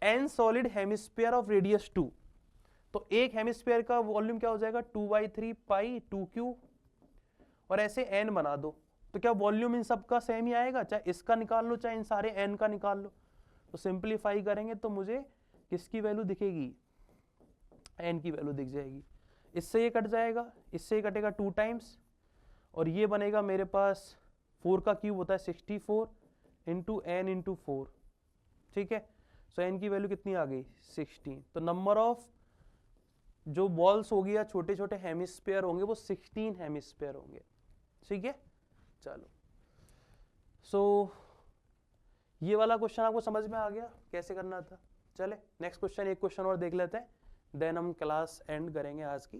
an solid hemisphere of radius 2। तो एक हेमिस्फीयर का वॉल्यूम क्या हो जाएगा? 2/3 पाई 2 क्यूब, और ऐसे एन बना दो। तो क्या वॉल्यूम इन सब का सेम ही आएगा? चाहे इसका निकाल लो, चाहे इन सारे एन का निकाल लो। तो सिंप्लीफाई करेंगे तो मुझे किसकी वैल्यू दिखेगी? एन की वैल्यू दिख जाएगी। इससे ये कट जाएगा, इससे ये कटेगा 2 टाइम्स, और ये बनेगा मेरे पास 4 का क्यूब होता है 64 इंटू एन इंटू 4, ठीक है। सो एन की वैल्यू कितनी आ गई? 16। तो नंबर ऑफ जो बॉल्स होगी या छोटे छोटे हेमिस्फीयर होंगे वो 16 हेमिस्फीयर होंगे, ठीक है। चलो, सो ये वाला क्वेश्चन आपको समझ में आ गया कैसे करना था। चले नेक्स्ट क्वेश्चन, एक क्वेश्चन और देख लेते हैं, देन हम क्लास एंड करेंगे आज की।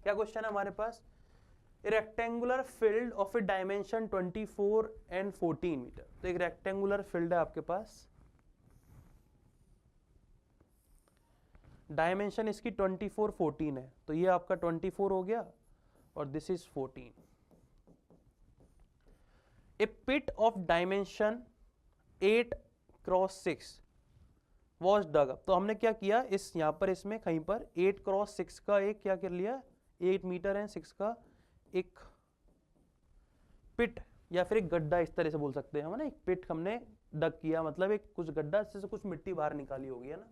क्या क्वेश्चन है हमारे पास? A rectangular field of a dimension 24 and 14 metre. तो एक रेक्टेंगुलर फील्ड है आपके पास, डायमेंशन इसकी 24 14 है, तो ये आपका 24 हो गया और this is 14। A pit of dimension 8x6 was dug up. तो हमने क्या किया, इस यहाँ पर इसमें कहीं पर 8x6 का एक क्या कर लिया, 8 मीटर है 6 का एक पिट या फिर एक गड्ढा, इस तरह से बोल सकते हैं हम ना। एक पिट हमने डग किया, मतलब एक कुछ गड्ढा से कुछ मिट्टी बाहर निकाली होगी, है ना।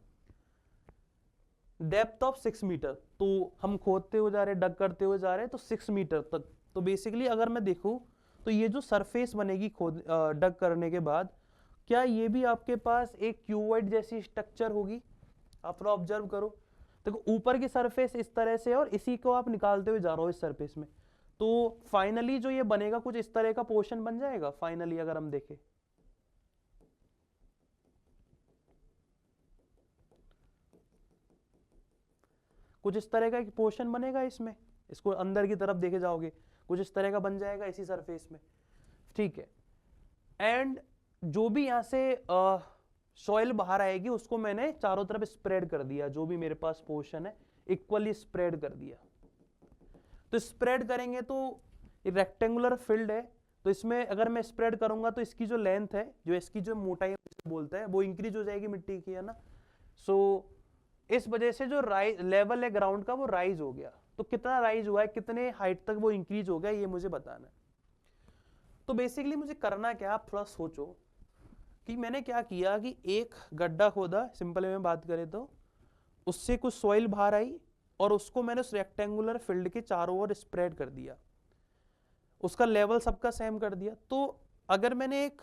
डेप्थ ऑफ 6 मीटर, तो हम खोदते हुए जा रहे हैं, डग करते हुए जा रहे हैं, तो 6 मीटर तक। तो बेसिकली अगर मैं देखूं तो ये जो सरफेस बनेगी डग करने के बाद, क्या ये भी आपके पास एक क्यूबॉइड जैसी स्ट्रक्चर होगी? आप थोड़ा ऑब्जर्व करो, देखो ऊपर की सरफेस इस तरह से, और इसी को आप निकालते हुए जा रहे हो इस सरफेस में, तो फाइनली जो ये बनेगा कुछ इस तरह का पोर्शन बन जाएगा। फाइनली अगर हम देखें, कुछ इस तरह का एक पोर्शन बनेगा इसमें, इसको अंदर की तरफ देखे जाओगे कुछ इस तरह का बन जाएगा इसी सरफेस में, ठीक है। एंड जो भी यहां से सॉइल बाहर आएगी उसको मैंने चारों तरफ स्प्रेड कर दिया, जो भी मेरे पास पोर्शन है इक्वली स्प्रेड कर दिया। तो स्प्रेड करेंगे तो रेक्टेंगुलर फील्ड है, तो इसमें अगर मैं स्प्रेड करूंगा तो इसकी जो लेंथ है, जो इसकी जो मोटाई बोलते हैं, वो इंक्रीज हो जाएगी मिट्टी की, है ना। सो इस वजह से जो लेवल है ग्राउंड का वो राइज हो गया। तो कितना राइज हुआ है, कितने हाइट तक वो इंक्रीज हो गया, ये मुझे बताना है। तो बेसिकली मुझे करना क्या, आप थोड़ा सोचो कि मैंने क्या किया कि एक गड्ढा खोदा, सिंपल में बात करें तो उससे कुछ सॉइल बाहर आई, और उसको मैंने उस रेक्टेंगुलर फील्ड के चारों ओर स्प्रेड कर दिया, उसका लेवल सबका सेम कर दिया। तो अगर मैंने एक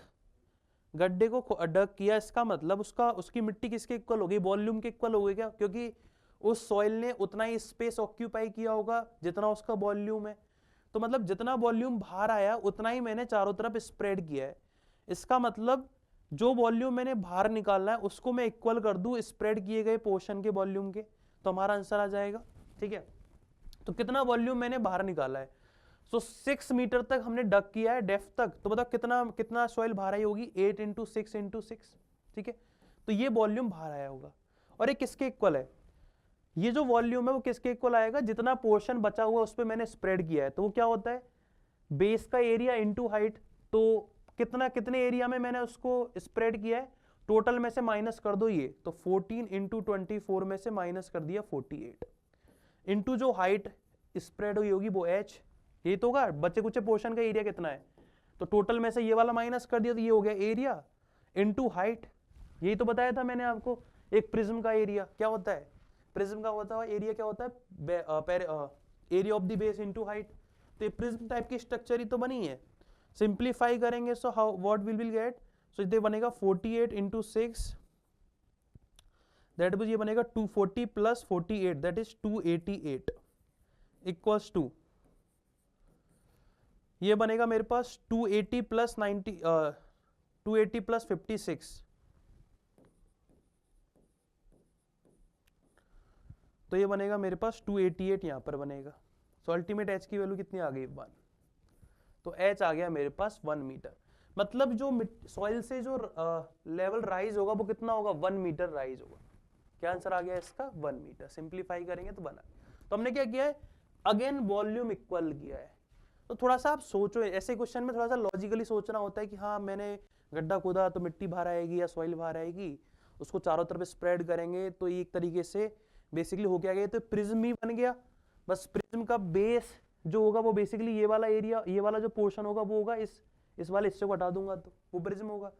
गड्ढे को डग किया, इसका मतलब उसकी मिट्टी किसके इक्वल होगी, वॉल्यूम के इक्वल होगी क्या, क्योंकि उस सॉइल ने उतना ही स्पेस ऑक्यूपाई किया होगा जितना उसका वॉल्यूम है। तो मतलब जितना वॉल्यूम बाहर आया उतना ही मैंने चारों तरफ स्प्रेड किया है। इसका मतलब जो वॉल्यूम मैंने बाहर निकालना है उसको मैं इक्वल कर दूं स्प्रेड किए गए पोर्शन के वॉल्यूम के, तो हमारा आंसर आ जाएगा। ठीक है, तो कितना वॉल्यूम मैंने बाहर निकाला है, सो 6 मीटर तक हमने डग किया है डेप्थ तक, तो बताओ कितना कितना सॉइल बाहर आई होगी, 8 इंटू 6 इंटू 6। ठीक है, तो ये वॉल्यूम बाहर आया होगा। और ये किसके इक्वल है, ये जो वॉल्यूम है वो किसके इक्वल आएगा, जितना पोर्शन बचा हुआ उस पर मैंने स्प्रेड किया है। तो वो क्या होता है, बेस का एरिया इंटू हाइट। तो कितने एरिया में मैंने उसको स्प्रेड किया है, टोटल में से माइनस कर दो ये, तो 14 इंटू 24 में से माइनस कर दिया 48, इंटू जो हाइट स्प्रेड हुई होगी वो h, ये तो होगा बच्चे कुछ पोर्शन का एरिया कितना है, तो टोटल में से ये वाला माइनस कर दिया तो ये हो गया एरिया, इंटू हाइट। यही तो बताया था मैंने आपको, एक प्रिज्म का एरिया क्या होता है, प्रिज्म का होता है एरिया क्या होता है, area of the base into height. तो ये प्रिज्म टाइप की स्ट्रक्चर ही तो बनी है। सिंप्लीफाई करेंगे so how what will get, सो ये बनेगा 48 इंटू 6, दैट मींस ये बनेगा 240 plus 48 that is 288 equals to, ये बनेगा मेरे पास 280 प्लस 90 280 प्लस 56, तो ये बनेगा मेरे पास 288 यहां पर बनेगा। सो अल्टीमेट एच की वैल्यू कितनी आ गई 1, तो एच आ गया मेरे पास 1 मीटर। मतलब जो सॉइल से जो लेवल राइज होगा वो कितना होगा, 1 मीटर राइज होगा। क्या आंसर आ गया इसका, 1 मीटर। सिंप्लीफाई करेंगे तो बना। तो हमने क्या किया है, अगेन वॉल्यूम इक्वल किया है। तो थोड़ा सा आप सोचो, ऐसे क्वेश्चन में थोड़ा सा लॉजिकली सोचना होता है कि हाँ मैंने गड्ढा खोदा तो मिट्टी बाहर आएगी या सॉइल बाहर आएगी, उसको चारों तरफ स्प्रेड करेंगे तो एक तरीके से बेसिकली हो क्या गया, तो प्रिज्म ही बन गया। बस प्रिज्म का बेस जो होगा वो बेसिकली ये वाला एरिया, ये वाला जो पोर्शन होगा वो होगा, इस वाले हिस्से को हटा दूंगा तो वो प्रिज्म होगा।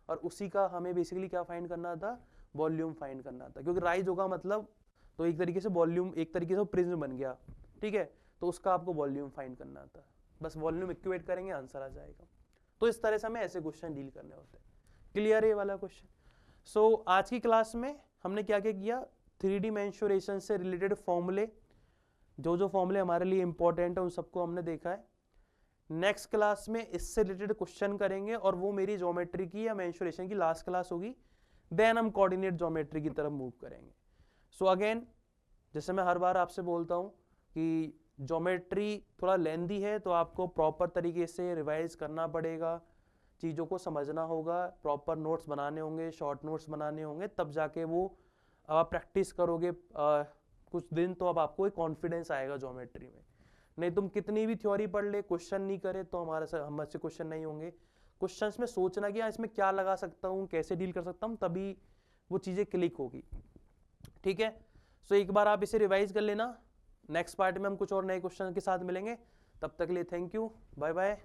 और उसी का हमें बेसिकली क्या फाइंड करना था, वॉल्यूम फाइंड करना था, क्योंकि राइज होगा मतलब तो एक तरीके से वॉल्यूम, एक तरीके से प्रिज्म बन गया। ठीक है, तो उसका आपको वॉल्यूम फाइंड करना था, बस वॉल्यूम इक्वेट करेंगे आंसर आ जाएगा। तो इस तरह से हमें ऐसे क्वेश्चन डील करने होते हैं। क्लियर है ये वाला क्वेश्चन। सो आज की क्लास में हमने क्या क्या किया, 3D मेंसुरेशन से रिलेटेड फॉर्मूले, जो फॉर्मूले हमारे लिए इंपॉर्टेंट है उन सबको हमने देखा है। नेक्स्ट क्लास में इससे रिलेटेड क्वेश्चन करेंगे और वो मेरी ज्योमेट्री की या मेंसुरेशन की लास्ट क्लास होगी। देन हम कोऑर्डिनेट ज्योमेट्री की तरफ मूव करेंगे। सो अगेन जैसे मैं हर बार आपसे बोलता हूँ कि ज्योमेट्री थोड़ा लेंदी है, तो आपको प्रॉपर तरीके से रिवाइज करना पड़ेगा, चीज़ों को समझना होगा, प्रॉपर नोट्स बनाने होंगे, शॉर्ट नोट्स बनाने होंगे, तब जाके वो आप प्रैक्टिस करोगे कुछ दिन तो अब आपको एक कॉन्फिडेंस आएगा ज्योमेट्री में। नहीं तुम कितनी भी थ्योरी पढ़ ले, क्वेश्चन नहीं करे तो हमसे क्वेश्चन नहीं होंगे। क्वेश्चंस में सोचना कि इसमें क्या लगा सकता हूँ, कैसे डील कर सकता हूँ, तभी वो चीज़ें क्लिक होगी। ठीक है, सो एक बार आप इसे रिवाइज कर लेना। नेक्स्ट पार्ट में हम कुछ और नए क्वेश्चन के साथ मिलेंगे, तब तक के लिए थैंक यू, बाय बाय।